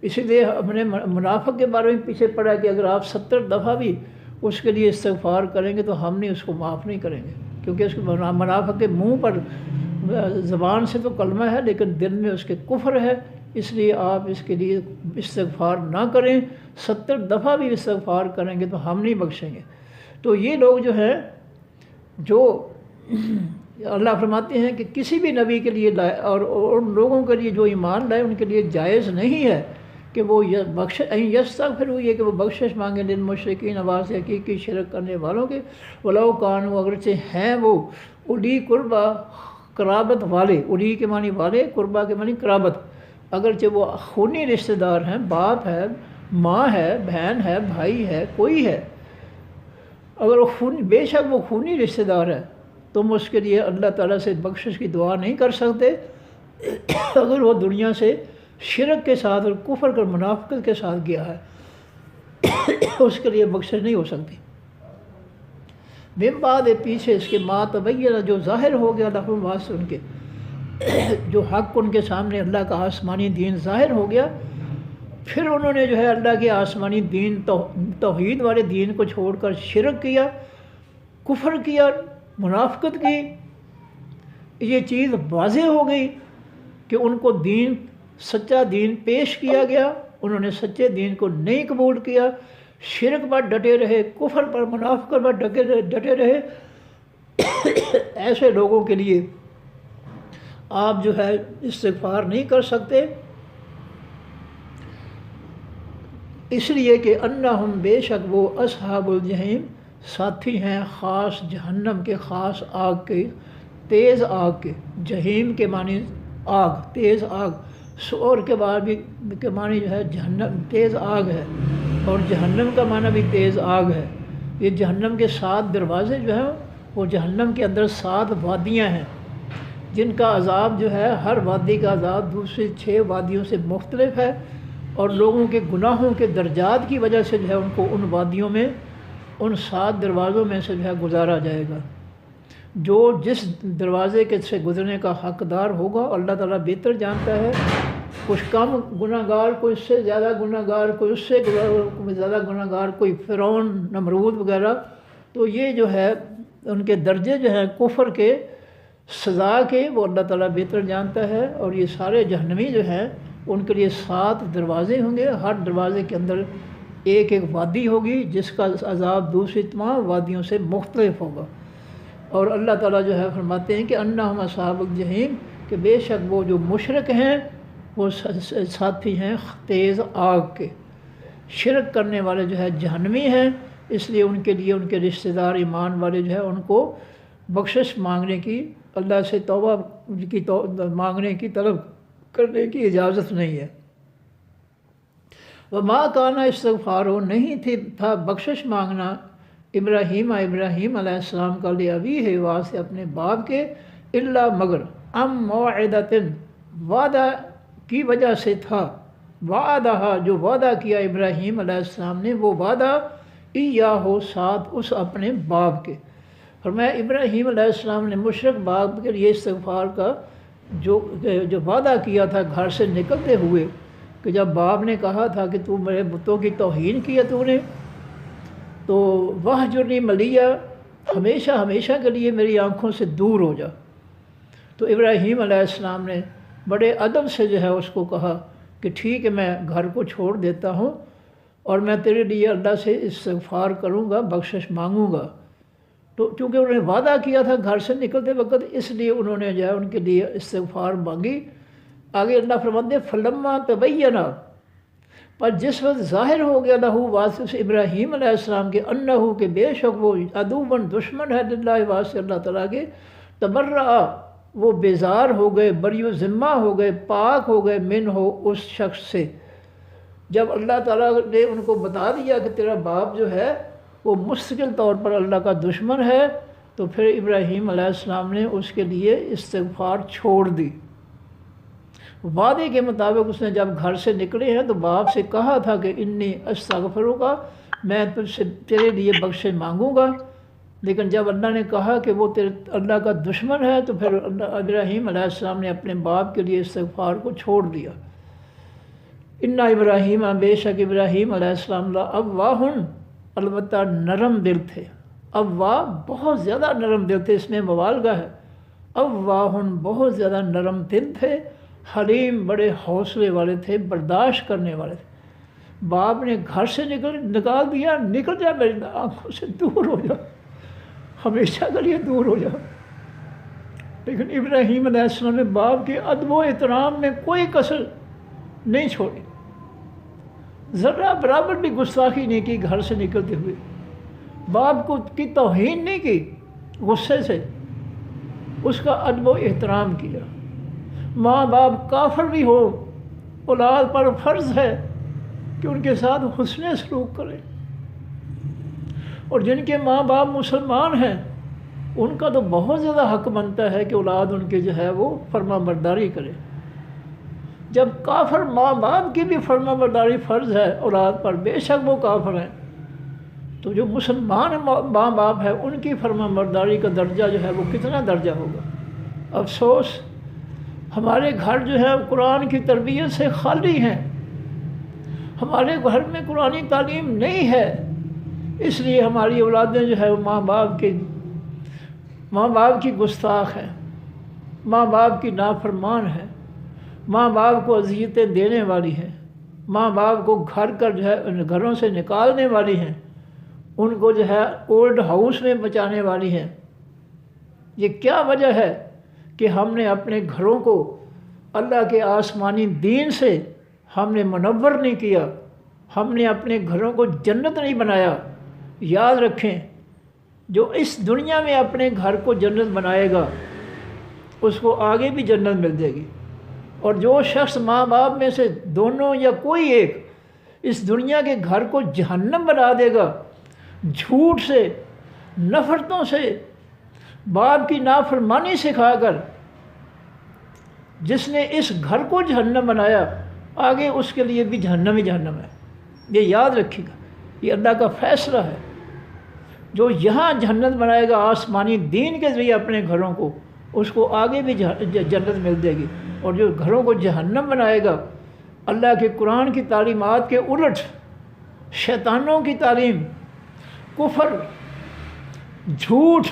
اسی لیے ہم نے منافق کے بارے میں پیچھے پڑھا کہ اگر آپ 70 دفعہ بھی اس کے لیے استغفار کریں گے تو ہم نہیں اس کو معاف نہیں کریں گے، کیونکہ اس کو منافق کے منہ پر زبان سے تو کلمہ ہے لیکن دل میں اس کے کفر ہے. اس لیے آپ اس کے لیے استغفار نہ کریں. 70 دفعہ بھی استغفار کریں گے تو ہم نہیں بخشیں گے. تو یہ لوگ جو ہیں، جو اللہ فرماتے ہیں کہ کسی بھی نبی کے لیے اور ان لوگوں کے لیے جو ایمان لائے ان کے لیے جائز نہیں ہے کہ وہ یستغفروا، یہ کہ وہ بخشش مانگیں. للمشرکین، آواز حقیقی شرک کرنے والوں کے. ولو کانوا، اگرچہ ہیں وہ اولی قربا، قرابت والے. اولی کے معنی والے، قربا کے معنی قرابت. اگرچہ وہ خونی رشتہ دار ہیں، باپ ہے، ماں ہے، بہن ہے، بھائی ہے، کوئی ہے، اگر وہ بے شک وہ خونی رشتہ دار ہے تم اس کے لیے اللہ تعالیٰ سے بخشش کی دعا نہیں کر سکتے اگر وہ دنیا سے شرک کے ساتھ اور کفر اور منافقت کے ساتھ گیا ہے اس کے لیے بخشش نہیں ہو سکتی۔ من بعد پیچھے اس کے ما تبین جو ظاہر ہو گیا لہم واسطے ان کے جو حق ان کے سامنے اللہ کا آسمانی دین ظاہر ہو گیا، پھر انہوں نے جو ہے اللہ کے آسمانی دین توحید والے دین کو چھوڑ کر شرک کیا، کفر کیا، منافقت کی۔ یہ چیز واضح ہو گئی کہ ان کو دین سچا دین پیش کیا گیا، انہوں نے سچے دین کو نہیں قبول کیا، شرک پر ڈٹے رہے، کفر پر منافقت پر ڈٹے رہے۔ ایسے لوگوں کے لیے آپ جو ہے استغفار نہیں کر سکتے، اس لیے کہ انہم بے شک وہ اصحاب الجحیم ساتھی ہیں خاص جہنم کے، خاص آگ کے، تیز آگ کے۔ جہیم کے معنی آگ، تیز آگ، سور کے بعد بھی کے معنی جو ہے جہنم تیز آگ ہے، اور جہنم کا معنی بھی تیز آگ ہے۔ یہ جہنم کے 7 دروازے جو ہیں وہ جہنم کے اندر 7 وادیاں ہیں جن کا عذاب جو ہے ہر وادی کا عذاب دوسری 6 وادیوں سے مختلف ہے، اور لوگوں کے گناہوں کے درجات کی وجہ سے جو ہے ان کو ان وادیوں میں ان 7 دروازوں میں سے جو ہے گزارا جائے گا۔ جو جس دروازے کے سے گزرنے کا حقدار ہوگا اللہ تعالیٰ بہتر جانتا ہے، کچھ کم گناہ گار، کوئی اس سے زیادہ گناہ گار، کوئی اس سے زیادہ گناہ گار، کوئی فرعون، نمرود وغیرہ۔ تو یہ جو ہے ان کے درجے جو ہیں کفر کے، سزا کے، وہ اللہ تعالیٰ بہتر جانتا ہے۔ اور یہ سارے جہنمی جو ہیں ان کے لیے 7 دروازے ہوں گے، ہر دروازے کے اندر ایک ایک وادی ہوگی جس کا عذاب دوسری تمام وادیوں سے مختلف ہوگا۔ اور اللہ تعالیٰ جو ہے فرماتے ہیں کہ انہم اصحاب الجحیم، کہ بے شک وہ جو مشرک ہیں وہ ساتھی ہیں تیز آگ کے۔ شرک کرنے والے جو ہے جہنمی ہیں، اس لیے ان کے لیے ان کے رشتہ دار ایمان والے جو ہے ان کو بخشش مانگنے کی، اللہ سے توبہ کی مانگنے کی، طلب کرنے کی اجازت نہیں ہے۔ وما کانا استغفار، نہیں تھا بخشش مانگنا ابراہیم علیہ السلام کا لابیہ واسطے اپنے باپ کے، الا مگر موعدۃ وعدہ کی وجہ سے تھا، وعدہ جو وعدہ کیا ابراہیم علیہ السلام نے، وہ وعدہ ایاہو ساتھ اس اپنے باپ کے۔ فرمایا ابراہیم علیہ السلام نے مشرک باپ کے لیے استغفار کا جو وعدہ کیا تھا گھر سے نکلتے ہوئے، کہ جب باپ نے کہا تھا کہ تو میرے بتوں کی توہین کی ہے تو نے، تو وہجرنی ملیہ، ہمیشہ ہمیشہ کے لیے میری آنکھوں سے دور ہو جا۔ تو ابراہیم علیہ السلام نے بڑے ادب سے جو ہے اس کو کہا کہ ٹھیک ہے، میں گھر کو چھوڑ دیتا ہوں اور میں تیرے لیے اللہ سے استغفار کروں گا، بخشش مانگوں گا۔ تو چونکہ انہوں نے وعدہ کیا تھا گھر سے نکلتے وقت، اس لیے انہوں نے جو ہے ان کے لیے استغفار مانگی۔ آگے اللہ فرماتے ہیں فلما تبینہ، پر جس وقت ظاہر ہو گیا لہو واسطے سے ابراہیم علیہ السلام کے، انہو کہ بے شک وہ عدوًا دشمن ہے للہ واسطے اللہ تعالیٰ کے، تبرأ وہ بیزار ہو گئے، بریو ذمہ ہو گئے، پاک ہو گئے، من ہو اس شخص سے۔ جب اللہ تعالیٰ نے ان کو بتا دیا کہ تیرا باپ جو ہے وہ مستقل طور پر اللہ کا دشمن ہے، تو پھر ابراہیم علیہ السلام نے اس کے لیے استغفار چھوڑ دی۔ وعدے کے مطابق اس نے جب گھر سے نکلے ہیں تو باپ سے کہا تھا کہ انی استغفرک، میں تجھ سے تیرے لیے بخشش مانگوں گا، لیکن جب اللہ نے کہا کہ وہ اللہ کا دشمن ہے تو پھر ابراہیم علیہ السلام نے اپنے باپ کے لیے استغفار کو چھوڑ دیا۔ انا ابراہیم، بے شک ابراہیم علیہ السلام لأواہ، البتہ نرم دل تھے۔ اواہ بہت زیادہ نرم دل تھے، اس میں مبالغہ ہے، اواہ بہت زیادہ نرم دل تھے، حلیم بڑے حوصلے والے تھے، برداشت کرنے والے تھے۔ باپ نے گھر سے نکال دیا، نکل جا میری آنکھوں سے دور ہو جا، ہمیشہ کے لیے دور ہو جا۔ لیکن ابراہیم علیہ السلام نے باپ کے ادب و احترام میں کوئی کسر نہیں چھوڑی، ذرہ برابر بھی گستاخی نہیں کی، گھر سے نکلتے ہوئے باپ کو کی توہین نہیں کی، غصے سے اس کا ادب و احترام کیا۔ ماں باپ کافر بھی ہو، اولاد پر فرض ہے کہ ان کے ساتھ حسن سلوک کرے، اور جن کے ماں باپ مسلمان ہیں ان کا تو بہت زیادہ حق بنتا ہے کہ اولاد ان کے جو ہے وہ فرما برداری کرے۔ جب کافر ماں باپ کی بھی فرما برداری فرض ہے اولاد پر، بے شک وہ کافر ہیں، تو جو مسلمان ماں باپ ہے ان کی فرما برداری کا درجہ جو ہے وہ کتنا درجہ ہوگا۔ افسوس ہمارے گھر جو ہے قرآن کی تربیت سے خالی ہیں، ہمارے گھر میں قرآنی تعلیم نہیں ہے، اس لیے ہماری اولادیں جو ہے وہ ماں باپ کی گستاخ ہیں، ماں باپ کی نافرمان ہیں، ماں باپ کو اذیتیں دینے والی ہیں، ماں باپ کو گھروں سے نکالنے والی ہیں، ان کو جو ہے اولڈ ہاؤس میں بچانے والی ہیں۔ یہ کیا وجہ ہے کہ ہم نے اپنے گھروں کو اللہ کے آسمانی دین سے ہم نے منور نہیں کیا، ہم نے اپنے گھروں کو جنت نہیں بنایا۔ یاد رکھیں، جو اس دنیا میں اپنے گھر کو جنت بنائے گا اس کو آگے بھی جنت مل جائے گی، اور جو شخص ماں باپ میں سے دونوں یا کوئی ایک اس دنیا کے گھر کو جہنم بنا دے گا، جھوٹ سے، نفرتوں سے، باپ کی نافرمانی سکھا کر، جس نے اس گھر کو جہنم بنایا آگے اس کے لیے بھی جہنم ہی جہنم ہے۔ یہ یاد رکھیے گا، یہ اللہ کا فیصلہ ہے۔ جو یہاں جنت بنائے گا آسمانی دین کے ذریعے اپنے گھروں کو، اس کو آگے بھی جنت مل جائے گی، اور جو گھروں کو جہنم بنائے گا اللہ کے قرآن کی تعلیمات کے الٹ، شیطانوں کی تعلیم، کفر، جھوٹ،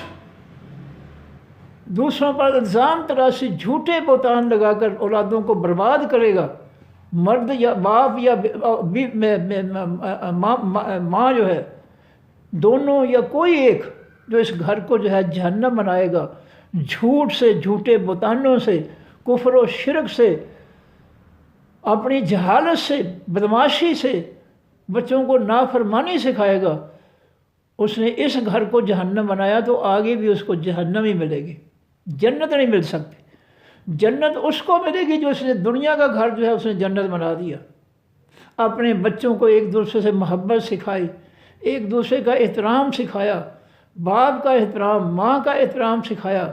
دوسروں پر الزام تراشی، جھوٹے بہتان لگا کر اولادوں کو برباد کرے گا، مرد یا باپ یا ماں جو ہے، دونوں یا کوئی ایک جو اس گھر کو جو ہے جہنم بنائے گا، جھوٹ سے، جھوٹے بہتانوں سے، کفر و شرک سے، اپنی جہالت سے، بدماشی سے بچوں کو نافرمانی سکھائے گا، اس نے اس گھر کو جہنم بنایا تو آگے بھی اس کو جہنم ہی ملے گی، جنت نہیں مل سکتی۔ جنت اس کو ملے گی جو اس نے دنیا کا گھر جو ہے اس نے جنت بنا دیا، اپنے بچوں کو ایک دوسرے سے محبت سکھائی، ایک دوسرے کا احترام سکھایا، باپ کا احترام، ماں کا احترام سکھایا،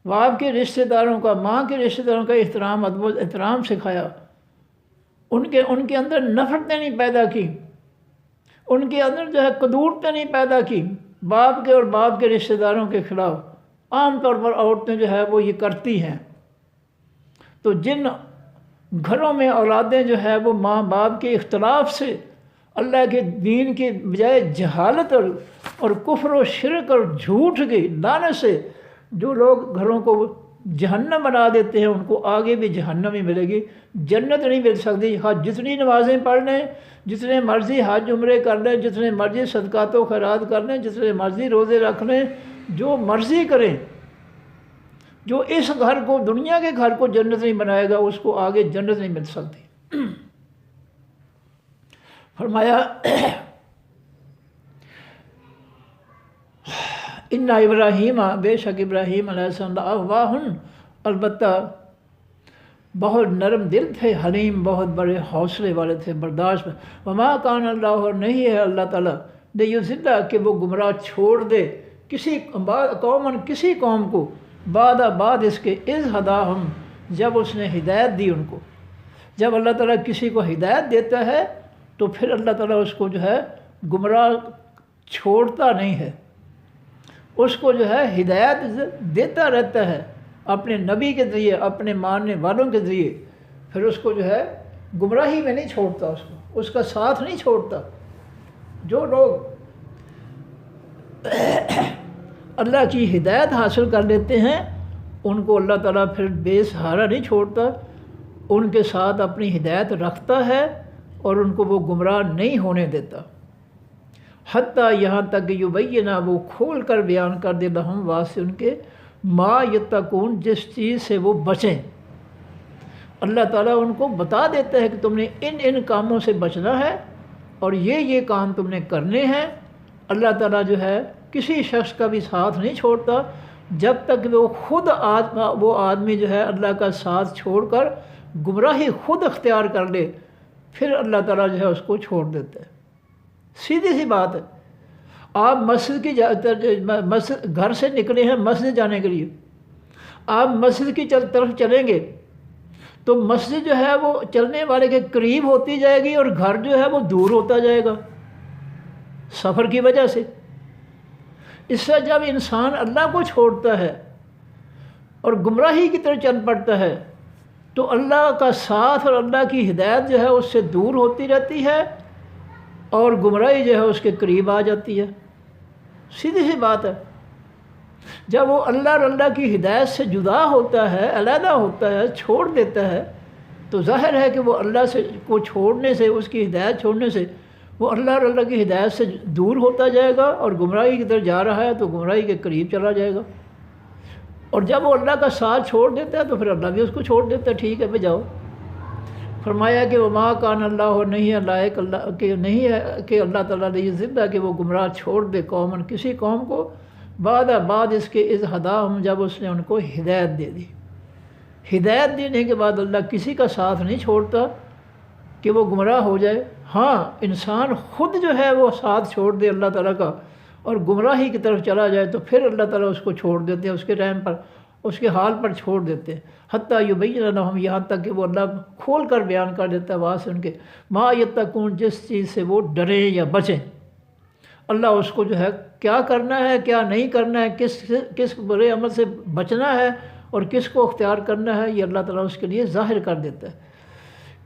باپ کے رشتہ داروں کا، ماں کے رشتہ داروں کا احترام، ادب و احترام سکھایا، ان کے اندر نفرتیں نہیں پیدا کی، ان کے اندر جو ہے قدورتیں نہیں پیدا کی باپ کے اور باپ کے رشتہ داروں کے خلاف۔ عام طور پر عورتیں جو ہے وہ یہ کرتی ہیں۔ تو جن گھروں میں اولادیں جو ہے وہ ماں باپ کے اختلاف سے، اللہ کے دین کے بجائے جہالت اور کفر و شرک اور جھوٹ کی لعنت سے جو لوگ گھروں کو جہنم بنا دیتے ہیں، ان کو آگے بھی جہنم ہی ملے گی، جنت نہیں مل سکتی۔ ہاں جتنی نمازیں پڑھ لیں، جتنے مرضی حج عمرے کر لیں، جتنے مرضی صدقات و خیرات کر لیں، جتنے مرضی روزے رکھ لیں، جو مرضی کریں، جو اس گھر کو، دنیا کے گھر کو جنت نہیں بنائے گا اس کو آگے جنت نہیں مل سکتی۔ فرمایا ان ابراہیم، بے شک ابراہیم علیہ السلام اواہ، البتہ بہت نرم دل تھے، حلیم، بہت بڑے حوصلے والے تھے، برداشت۔ وما کان اللہ، اور نہیں ہے اللہ تعالیٰ لیضل، کہ وہ گمراہ چھوڑ دے کسی قوم کو بعد اس کے اذ ہداہم، جب اس نے ہدایت دی ان کو۔ جب اللہ تعالیٰ کسی کو ہدایت دیتا ہے تو پھر اللہ تعالیٰ اس کو جو ہے گمراہ چھوڑتا نہیں ہے، اس کو جو ہے ہدایت دیتا رہتا ہے اپنے نبی کے ذریعے، اپنے ماننے والوں کے ذریعے، پھر اس کو جو ہے گمراہی میں نہیں چھوڑتا، اس کا ساتھ نہیں چھوڑتا۔ جو لوگ اللہ کی ہدایت حاصل کر لیتے ہیں ان کو اللہ تعالیٰ پھر بے سہارا نہیں چھوڑتا، ان کے ساتھ اپنی ہدایت رکھتا ہے اور ان کو وہ گمراہ نہیں ہونے دیتا، حتیٰ یہاں تک کہ یبینہ، وہ کھول کر بیان کر دے، لہم، واسطے ان کے، ما یتقون، جس چیز سے وہ بچیں۔ اللہ تعالیٰ ان کو بتا دیتا ہے کہ تم نے ان کاموں سے بچنا ہے اور یہ کام تم نے کرنے ہیں۔ اللہ تعالیٰ جو ہے کسی شخص کا بھی ساتھ نہیں چھوڑتا جب تک وہ خود وہ آدمی جو ہے اللہ کا ساتھ چھوڑ کر گمراہی خود اختیار کر لے، پھر اللہ تعالیٰ جو ہے اس کو چھوڑ دیتا ہے۔ سیدھی سی بات ہے۔ آپ مسجد گھر سے نکلے ہیں مسجد جانے کے لیے، آپ مسجد کی طرف چلیں گے تو مسجد جو ہے وہ چلنے والے کے قریب ہوتی جائے گی اور گھر جو ہے وہ دور ہوتا جائے گا سفر کی وجہ سے۔ اس سے جب انسان اللہ کو چھوڑتا ہے اور گمراہی کی طرف چل پڑتا ہے تو اللہ کا ساتھ اور اللہ کی ہدایت جو ہے اس سے دور ہوتی رہتی ہے اور گمراہی جو ہے اس کے قریب آ جاتی ہے۔ سیدھی سی بات ہے، جب وہ اللہ اور اللہ کی ہدایت سے جدا ہوتا ہے، علیحدہ ہوتا ہے، چھوڑ دیتا ہے، تو ظاہر ہے کہ وہ اللہ سے کو چھوڑنے سے، اس کی ہدایت چھوڑنے سے وہ اللہ اور اللہ کی ہدایت سے دور ہوتا جائے گا اور گمراہی کی طرف جا رہا ہے تو گمراہی کے قریب چلا جائے گا۔ اور جب وہ اللہ کا ساتھ چھوڑ دیتا ہے تو پھر اللہ بھی اس کو چھوڑ دیتا ہے، ٹھیک ہے بھائی جاؤ۔ فرمایا کہ وما کان اللہ، نہیں ہے لائق اللہ کہ نہیں ہے کہ اللہ تعالیٰ نے یہ زندہ کہ وہ گمراہ چھوڑ دے قومن کسی قوم کو، بعد اس کے از ہداہم، جب اس نے ان کو ہدایت دے دی۔ ہدایت دینے کے بعد اللہ کسی کا ساتھ نہیں چھوڑتا کہ وہ گمراہ ہو جائے۔ ہاں انسان خود جو ہے وہ ساتھ چھوڑ دے اللہ تعالیٰ کا اور گمراہی کی طرف چلا جائے تو پھر اللہ تعالیٰ اس کو چھوڑ دیتے ہیں، اس کے رحم پر، اس کے حال پر چھوڑ دیتے ہیں، حتیٰ یبین لہم، یہاں تک کہ وہ اللہ کھول کر بیان کر دیتا ہے وہاں سے ان کے ما یتقون، جس چیز سے وہ ڈریں یا بچیں۔ اللہ اس کو جو ہے کیا کرنا ہے کیا نہیں کرنا ہے، کس برے عمل سے بچنا ہے اور کس کو اختیار کرنا ہے، یہ اللہ تعالیٰ اس کے لیے ظاہر کر دیتا ہے۔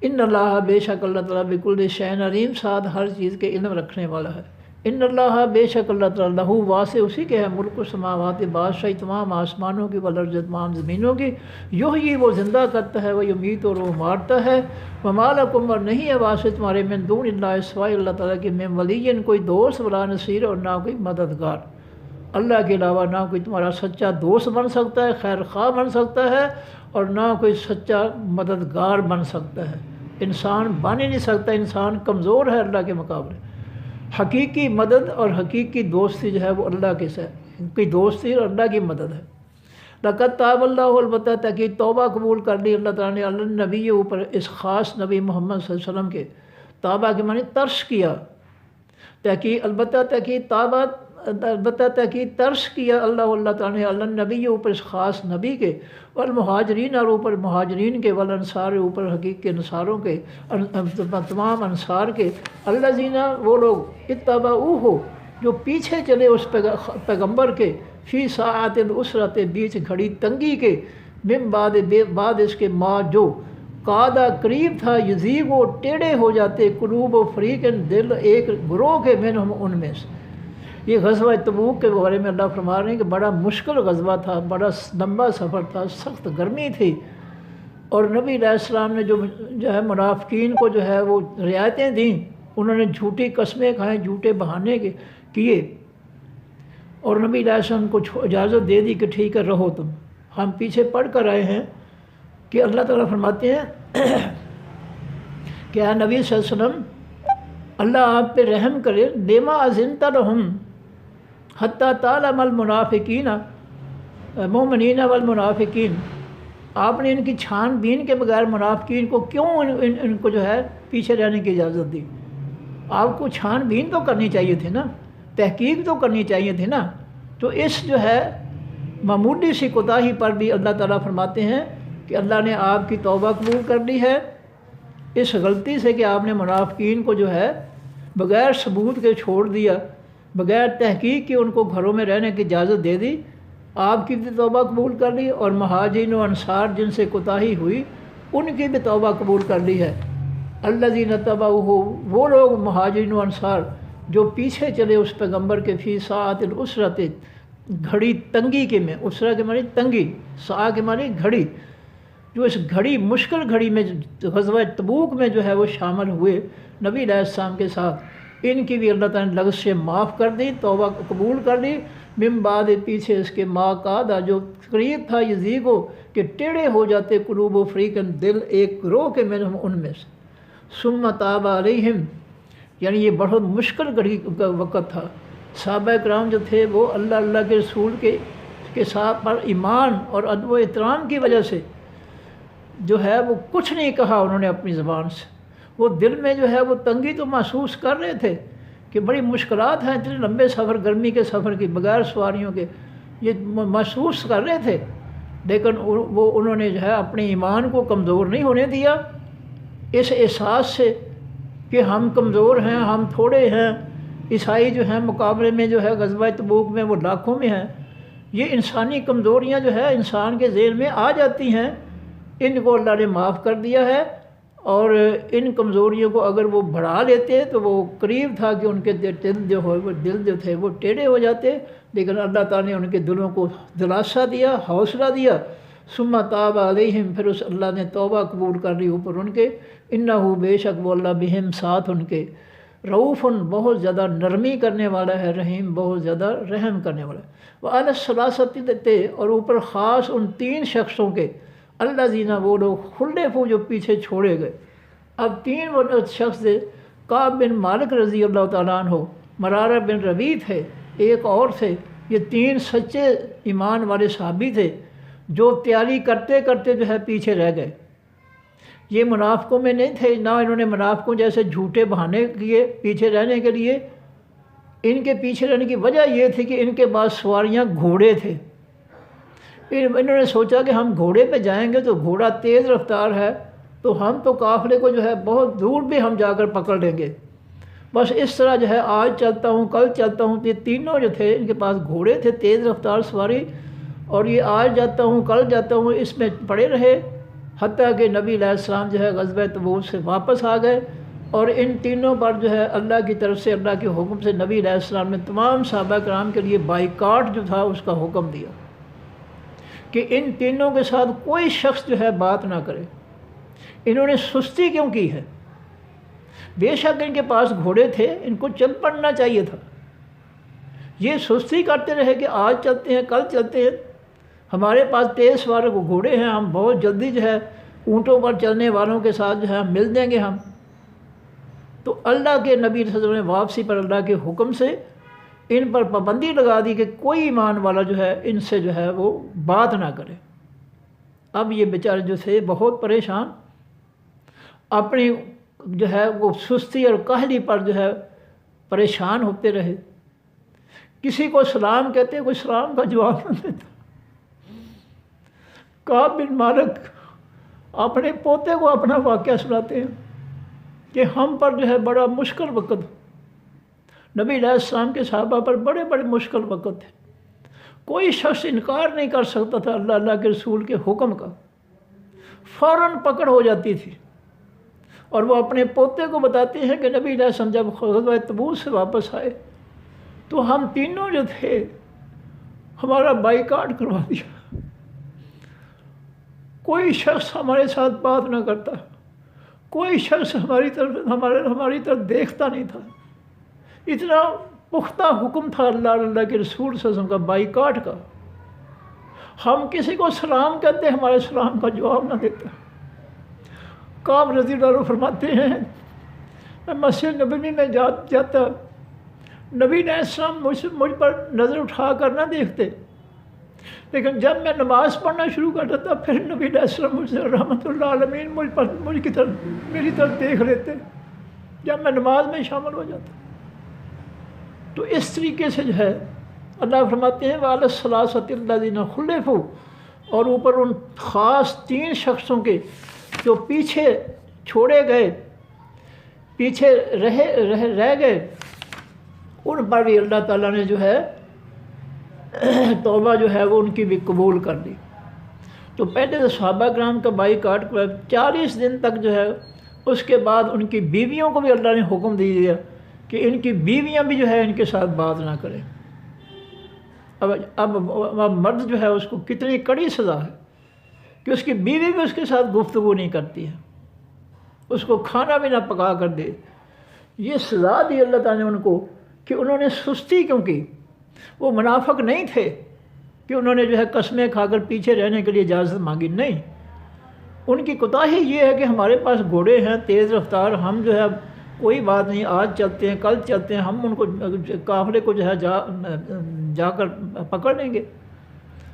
ان اللہ، بے شک اللہ تعالیٰ، بکل شیء علیم، ساتھ ہر چیز کے علم رکھنے والا ہے۔ ان اللہ، بے شک اللہ تعالیٰ، لہو، واسع اسی کے ہے، ملک السماوات، بادشاہی تمام آسمانوں کی، والارض، تمام زمینوں کی، یحیی، وہ زندہ کرتا ہے، ویمیت، اور وہ مارتا ہے، وما لکم، اور نہیں ہے واسع تمہارے، من دون اللہ، سوائے اللہ تعالیٰ کے، من ولی، کوئی دوست، ولا نصیر، اور نہ کوئی مددگار۔ اللہ کے علاوہ نہ کوئی تمہارا سچا دوست بن سکتا ہے، خیر خواہ بن سکتا ہے، اور نہ کوئی سچا مددگار بن سکتا ہے۔ انسان بن ہی نہیں سکتا، انسان کمزور ہے اللہ کے مقابلے۔ حقیقی مدد اور حقیقی دوستی جو ہے وہ اللہ کے ساتھ کی دوستی اور اللہ کی مدد ہے۔ لقد تاب اللہ، البتہ تحقیق توبہ قبول کر لی اللہ تعالیٰ نے، النبی، اوپر اس خاص نبی محمد صلی اللہ علیہ وسلم کے، توبہ کے معنی ترس کیا، تحقیق البتہ تحقیق ترس کیا اللہ تعالیٰ نے، النبی، اوپر اس خاص نبی کے، والمہاجرین، اور اوپر مہاجرین کے، والانصار، اوپر حقیقی انصاروں کے، تمام انصار کے، الذین، وہ لوگ، اتبعوہ، جو پیچھے چلے اس پیغمبر کے، فی ساعۃ العسرۃ، بیچ گھڑی تنگی کے، من بعد اس کے، ما جو، قادہ قریب تھا، یزیغ، وہ ٹیڑھے ہو جاتے، قلوب و فریقن، دل ایک گروہ کے، منہم، ان میں سے۔ یہ غزوہ تبوک کے بارے میں اللہ فرما رہے ہیں کہ بڑا مشکل غزوہ تھا، بڑا لمبا سفر تھا، سخت گرمی تھی، اور نبی علیہ السلام نے جو ہے منافقین کو جو ہے وہ رعایتیں دیں، انہوں نے جھوٹی قسمیں کھائیں، جھوٹے بہانے کیے، اور نبی علیہ السلام کو اجازت دے دی کہ ٹھیک ہے رہو تم۔ ہم پیچھے پڑھ کر آئے ہیں کہ اللہ تعالیٰ فرماتے ہیں کہ اے نبی صلی اللہ علیہ وسلم، اللہ آپ پہ رحم کرے، لیما اذنت لہم حتیٰ تعلم المنافقین مومنین والمنافقین، آپ نے ان کی چھان بین کے بغیر منافقین کو کیوں ان کو جو ہے پیچھے رہنے کی اجازت دی؟ آپ کو چھان بین تو کرنی چاہیے تھی نا، تحقیق تو کرنی چاہیے تھی نا۔ تو اس جو ہے معمولی سی کوتاہی پر بھی اللہ تعالیٰ فرماتے ہیں کہ اللہ نے آپ کی توبہ قبول کر لی ہے، اس غلطی سے کہ آپ نے منافقین کو جو ہے بغیر ثبوت کے چھوڑ دیا، بغیر تحقیق کے ان کو گھروں میں رہنے کی اجازت دے دی، آپ کی بھی توبہ قبول کر لی، اور مہاجرین و انصار جن سے کوتاہی ہوئی ان کی بھی توبہ قبول کر لی ہے۔ الذین اتبعوہ، وہ لوگ مہاجرین و انصار جو پیچھے چلے اس پیغمبر کے، فی ساعۃ العسرۃ، گھڑی تنگی کے میں، اسرہ کے معنی تنگی، ساعہ کے معنی گھڑی، جو اس گھڑی مشکل گھڑی میں غزوہ تبوک میں جو ہے وہ شامل ہوئے نبی علیہ السلام کے ساتھ، ان کی بھی اللہ تعالیٰ نے لغزش سے معاف کر دی، توبہ قبول کر لی، من بعد، پیچھے اس کے، ما قادہ، جو قریب تھا، یزیغ، کہ ٹیڑھے ہو جاتے، قلوب و فریقن، دل ایک گروہ کے، منہم، ان میں سے، ثم تاب علیہم، یعنی یہ بہت مشکل گھڑی کا وقت تھا۔ صحابہ کرام جو تھے وہ اللہ کے رسول کے ساتھ پر ایمان اور ادب و احترام کی وجہ سے جو ہے وہ کچھ نہیں کہا انہوں نے اپنی زبان سے، وہ دل میں جو ہے وہ تنگی تو محسوس کر رہے تھے کہ بڑی مشکلات ہیں اتنے لمبے سفر، گرمی کے سفر کی، بغیر سواریوں کے، یہ محسوس کر رہے تھے، لیکن وہ انہوں نے جو ہے اپنے ایمان کو کمزور نہیں ہونے دیا، اس احساس سے کہ ہم کمزور ہیں، ہم تھوڑے ہیں، عیسائی جو ہیں مقابلے میں جو ہے غزوہ تبوک میں وہ لاکھوں میں ہیں، یہ انسانی کمزوریاں جو ہے انسان کے ذہن میں آ جاتی ہیں، ان کو اللہ نے معاف کر دیا ہے، اور ان کمزوریوں کو اگر وہ بڑھا لیتے تو وہ قریب تھا کہ ان کے دل جو تھے وہ ٹیڑھے ہو جاتے، لیکن اللہ تعالیٰ نے ان کے دلوں کو دلاسا دیا، حوصلہ دیا، ثم تاب علیہم، پھر اس اللہ نے توبہ قبول کر لی اوپر ان کے، انہ بے شک وہ اللہ بہم ساتھ ان کے، رعوف بہت زیادہ نرمی کرنے والا ہے، رحیم بہت زیادہ رحم کرنے والا ہے، وہ علی الثلاثۃ دیتے، اور اوپر خاص ان 3 شخصوں کے، اللہ زینہ وہ لوگ خلفوا جو پیچھے چھوڑے گئے۔ اب 3 وہ شخص تھے، کعب بن مالک رضی اللہ تعالیٰ عنہ، مرارہ بن ربیع تھے، ایک اور تھے، یہ 3 سچے ایمان والے صحابی تھے جو تیاری کرتے کرتے جو ہے پیچھے رہ گئے۔ یہ منافقوں میں نہیں تھے، نہ انہوں نے منافقوں جیسے جھوٹے بہانے کیے پیچھے رہنے کے لیے، ان کے پیچھے رہنے کی وجہ یہ تھی کہ ان کے پاس سواریاں گھوڑے تھے، انہوں نے سوچا کہ ہم گھوڑے پہ جائیں گے تو گھوڑا تیز رفتار ہے تو ہم تو قافلے کو جو ہے بہت دور بھی ہم جا کر پکڑ لیں گے، بس اس طرح جو ہے آج چلتا ہوں کل چلتا ہوں، یہ تینوں جو تھے ان کے پاس گھوڑے تھے تیز رفتار سواری، اور یہ آج جاتا ہوں کل جاتا ہوں اس میں پڑے رہے، حتیٰ کہ نبی علیہ السلام جو ہے غزوہ تبوک سے واپس آ گئے، اور ان تینوں پر جو ہے اللہ کی طرف سے، اللہ کے حکم سے نبی علیہ السلام نے تمام صحابہ کرام کے لیے بائیکاٹ جو تھا اس کا حکم دیا کہ ان تینوں کے ساتھ کوئی شخص جو ہے بات نہ کرے۔ انہوں نے سستی کیوں کی ہے؟ بے شک ان کے پاس گھوڑے تھے، ان کو چل پڑنا چاہیے تھا، یہ سستی کرتے رہے کہ آج چلتے ہیں کل چلتے ہیں، ہمارے پاس تیز سوار گھوڑے ہیں، ہم بہت جلدی جو ہے اونٹوں پر چلنے والوں کے ساتھ جو ہے ہم مل دیں گے ہم۔ تو اللہ کے نبی صلی اللہ علیہ وسلم نے واپسی پر اللہ کے حکم سے ان پر پابندی لگا دی کہ کوئی ایمان والا جو ہے ان سے جو ہے وہ بات نہ کرے۔ اب یہ بیچارے جو تھے بہت پریشان، اپنی جو ہے وہ سستی اور کاہلی پر جو ہے پریشان ہوتے رہے، کسی کو سلام کہتے کوئی سلام کا جواب نہ دیتا۔ کعب بن مالک اپنے پوتے کو اپنا واقعہ سناتے ہیں کہ ہم پر جو ہے بڑا مشکل وقت، نبی علیہ السلام کے صحابہ پر بڑے بڑے مشکل وقت تھے، کوئی شخص انکار نہیں کر سکتا تھا اللہ کے رسول کے حکم کا، فوراً پکڑ ہو جاتی تھی، اور وہ اپنے پوتے کو بتاتے ہیں کہ نبی علیہ السلام جب غزوہ تبوک سے واپس آئے تو ہم تینوں جو تھے ہمارا بائیکاٹ کروا دیا، کوئی شخص ہمارے ساتھ بات نہ کرتا، کوئی شخص ہماری طرف دیکھتا نہیں تھا، اتنا پختہ حکم تھا اللہ کے رسول صلی اللہ علیہ وسلم کا بائیکاٹ کا۔ ہم کسی کو سلام کہتے ہمارے سلام کا جواب نہ دیتا۔ کعب رضی اللہ عنہ فرماتے ہیں میں مسجد نبوی میں جاتا، نبی علیہ السلام مجھ پر نظر اٹھا کر نہ دیکھتے، لیکن جب میں نماز پڑھنا شروع کرتا تھا پھر نبی علیہ السلام مجھ سے رحمت اللہ عالمین میری طرف دیکھ لیتے جب میں نماز میں شامل ہو جاتا۔ تو اس طریقے سے جو ہے اللہ فرماتے ہیں وَعَلَى الثَّلَاثَةِ الَّذِينَ خُلِّفُوا، اور اوپر ان خاص 3 شخصوں کے جو پیچھے چھوڑے گئے، پیچھے رہ گئے، ان پر بھی اللہ تعالیٰ نے جو ہے توبہ جو ہے وہ ان کی بھی قبول کر لی۔ تو پہلے تو صحابہ کرام کا بائیکاٹ 40 دن تک جو ہے، اس کے بعد ان کی بیویوں کو بھی اللہ نے حکم دے دیا کہ ان کی بیویاں بھی جو ہے ان کے ساتھ بات نہ کریں۔ اب مرد جو ہے اس کو کتنی کڑی سزا ہے کہ اس کی بیوی بھی اس کے ساتھ گفتگو نہیں کرتی ہے، اس کو کھانا بھی نہ پکا کر دے۔ یہ سزا دی اللہ تعالیٰ نے ان کو کہ انہوں نے سستی کیوں کی۔ وہ منافق نہیں تھے کہ انہوں نے جو ہے قسمیں کھا کر پیچھے رہنے کے لیے اجازت مانگی، نہیں، ان کی کوتاہی یہ ہے کہ ہمارے پاس گھوڑے ہیں تیز رفتار، ہم جو ہے کوئی بات نہیں آج چلتے ہیں کل چلتے ہیں، ہم ان کو قافلے کو جو ہے جا کر پکڑ لیں گے۔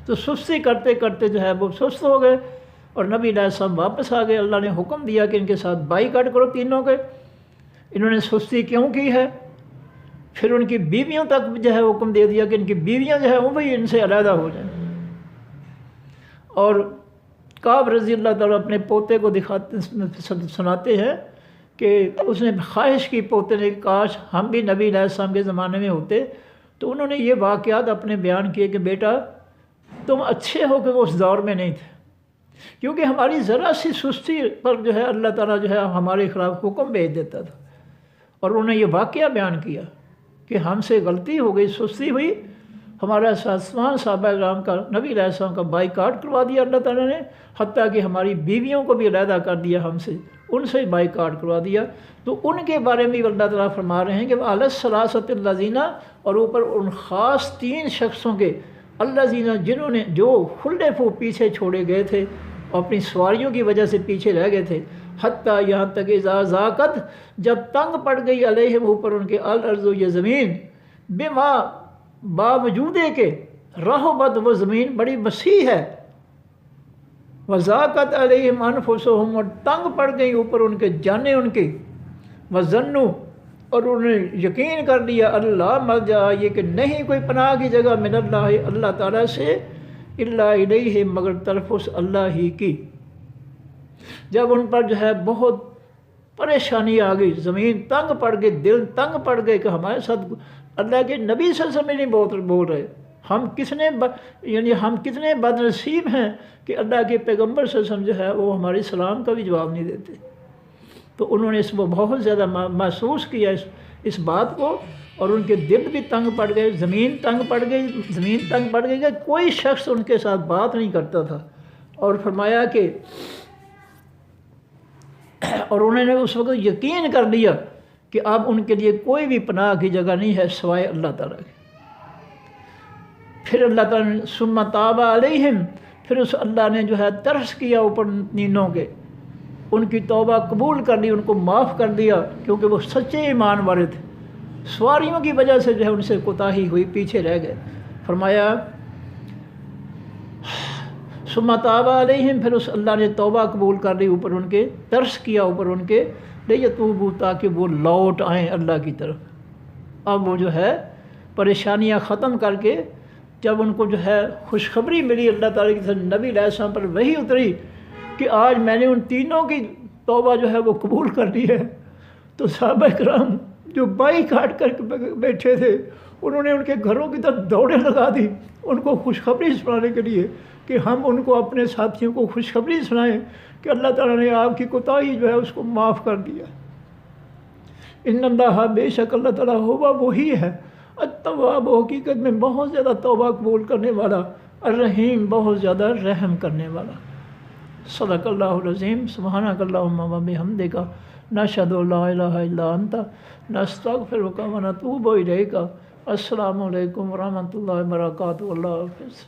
تو سستی کرتے کرتے جو ہے وہ سست ہو گئے، اور نبی علیہ السلام واپس آ گئے۔ اللہ نے حکم دیا کہ ان کے ساتھ بائیکاٹ کرو تینوں کے۔ انہوں نے سستی کیوں کی ہے؟ پھر ان کی بیویوں تک جو ہے حکم دے دیا کہ ان کی بیویاں جو ہے وہ بھی ان سے علیحدہ ہو جائیں. اور کعب رضی اللہ تعالیٰ اپنے پوتے کو سناتے ہیں کہ اس نے خواہش کی پوتے نے، کاش ہم بھی نبی علیہ السلام کے زمانے میں ہوتے. تو انہوں نے یہ واقعات اپنے بیان کیے کہ بیٹا تم اچھے ہو کہ وہ اس دور میں نہیں تھے، کیونکہ ہماری ذرا سی سستی پر جو ہے اللہ تعالیٰ جو ہے ہمارے خلاف حکم بھیج دیتا تھا. اور انہوں نے یہ واقعہ بیان کیا کہ ہم سے غلطی ہو گئی، سستی ہوئی، ہمارا صحابہ کرام کا نبی علیہ السلام کا بائیکاٹ کروا دیا اللہ تعالیٰ نے، حتیٰ کہ ہماری بیویوں کو بھی علیحدہ کر دیا ہم سے، ان سے بائیکاٹ کروا دیا. تو ان کے بارے میں اللہ تعالیٰ فرما رہے ہیں کہ علی الثلاثۃ الذین، اور اوپر ان خاص 3 شخصوں کے، الذین جنہوں نے، جو خلفوا پیچھے چھوڑے گئے تھے اور اپنی سواریوں کی وجہ سے پیچھے رہ گئے تھے، حتیٰ یہاں تک اذا ضاقت، جب تنگ پڑ گئی علیہم اوپر ان کے الارض، یہ زمین، بما باوجود کہ رحبت، وہ زمین بڑی وسیع ہے، وضاقت علیہم انفسہم، اور تنگ پڑ گئی اوپر ان کے جانیں ان کی، وظنوا، اور انہوں نے یقین کر لیا، اللہ ملجا، یہ کہ نہیں کوئی پناہ کی جگہ، من اللہ، اللہ تعالیٰ سے، الا الیہ، مگر طرف اس اللہ ہی کی. جب ان پر جو ہے بہت پریشانی آ گئی، زمین تنگ پڑ گئی، دل تنگ پڑ گئے کہ ہمارے ساتھ اللہ کے نبی صلی اللہ علیہ وسلم نہیں بول رہے، ہم کتنے بد نصیب ہیں کہ اللہ کے پیغمبر صلی اللہ علیہ وسلم جو ہے وہ ہمارے سلام کا بھی جواب نہیں دیتے. تو انہوں نے اس کو بہت زیادہ محسوس کیا اس بات کو، اور ان کے دل بھی تنگ پڑ گئے، زمین تنگ پڑ گئی کہ کوئی شخص ان کے ساتھ بات نہیں کرتا تھا. اور فرمایا کہ اور انہوں نے اس وقت یقین کر لیا کہ اب ان کے لیے کوئی بھی پناہ کی جگہ نہیں ہے سوائے اللہ تعالیٰ کے. پھر اللہ تعالیٰ نے ثم تاب علیہم، پھر اس اللہ نے جو ہے ترس کیا اوپر نینوں کے، ان کی توبہ قبول کر لی، ان کو معاف کر دیا، کیونکہ وہ سچے ایمان والے تھے. سواریوں کی وجہ سے جو ہے ان سے کوتاہی ہوئی، پیچھے رہ گئے. فرمایا ثم تاب علیہم، پھر اس اللہ نے توبہ قبول کر لی اوپر ان کے، ترس کیا اوپر ان کے، لیتوبوا، تاکہ وہ لوٹ آئیں اللہ کی طرف. اب وہ جو ہے پریشانیاں ختم کر کے، جب ان کو جو ہے خوشخبری ملی اللہ تعالیٰ کی طرف، نبی علیہ السلام پر وحی اتری کہ آج میں نے ان تینوں کی توبہ جو ہے وہ قبول کر لی ہے، تو صحابہ کرام جو بائی کاٹ کر کے بیٹھے تھے، انہوں نے ان کے گھروں کی طرف دوڑیں لگا دی ان کو خوشخبری سنانے کے لیے کہ ہم ان کو اپنے ساتھیوں کو خوشخبری سنائیں کہ اللہ تعالیٰ نے آپ کی کوتاہی جو ہے اس کو معاف کر دیا. ان اللہ، بے شک اللہ تعالیٰ ہوا وہی ہے، التواب، حقیقت میں بہت زیادہ توبہ قبول کرنے والا، الرحیم، بہت زیادہ رحم کرنے والا. صدق اللہ العظیم. سبحانک اللہم و بحمدک، نشہد ان لا الہ الا انت، نستغفرک و نتوب الیک. السلام علیکم ورحمۃ اللہ وبرکاتہ. اللہ حافظ.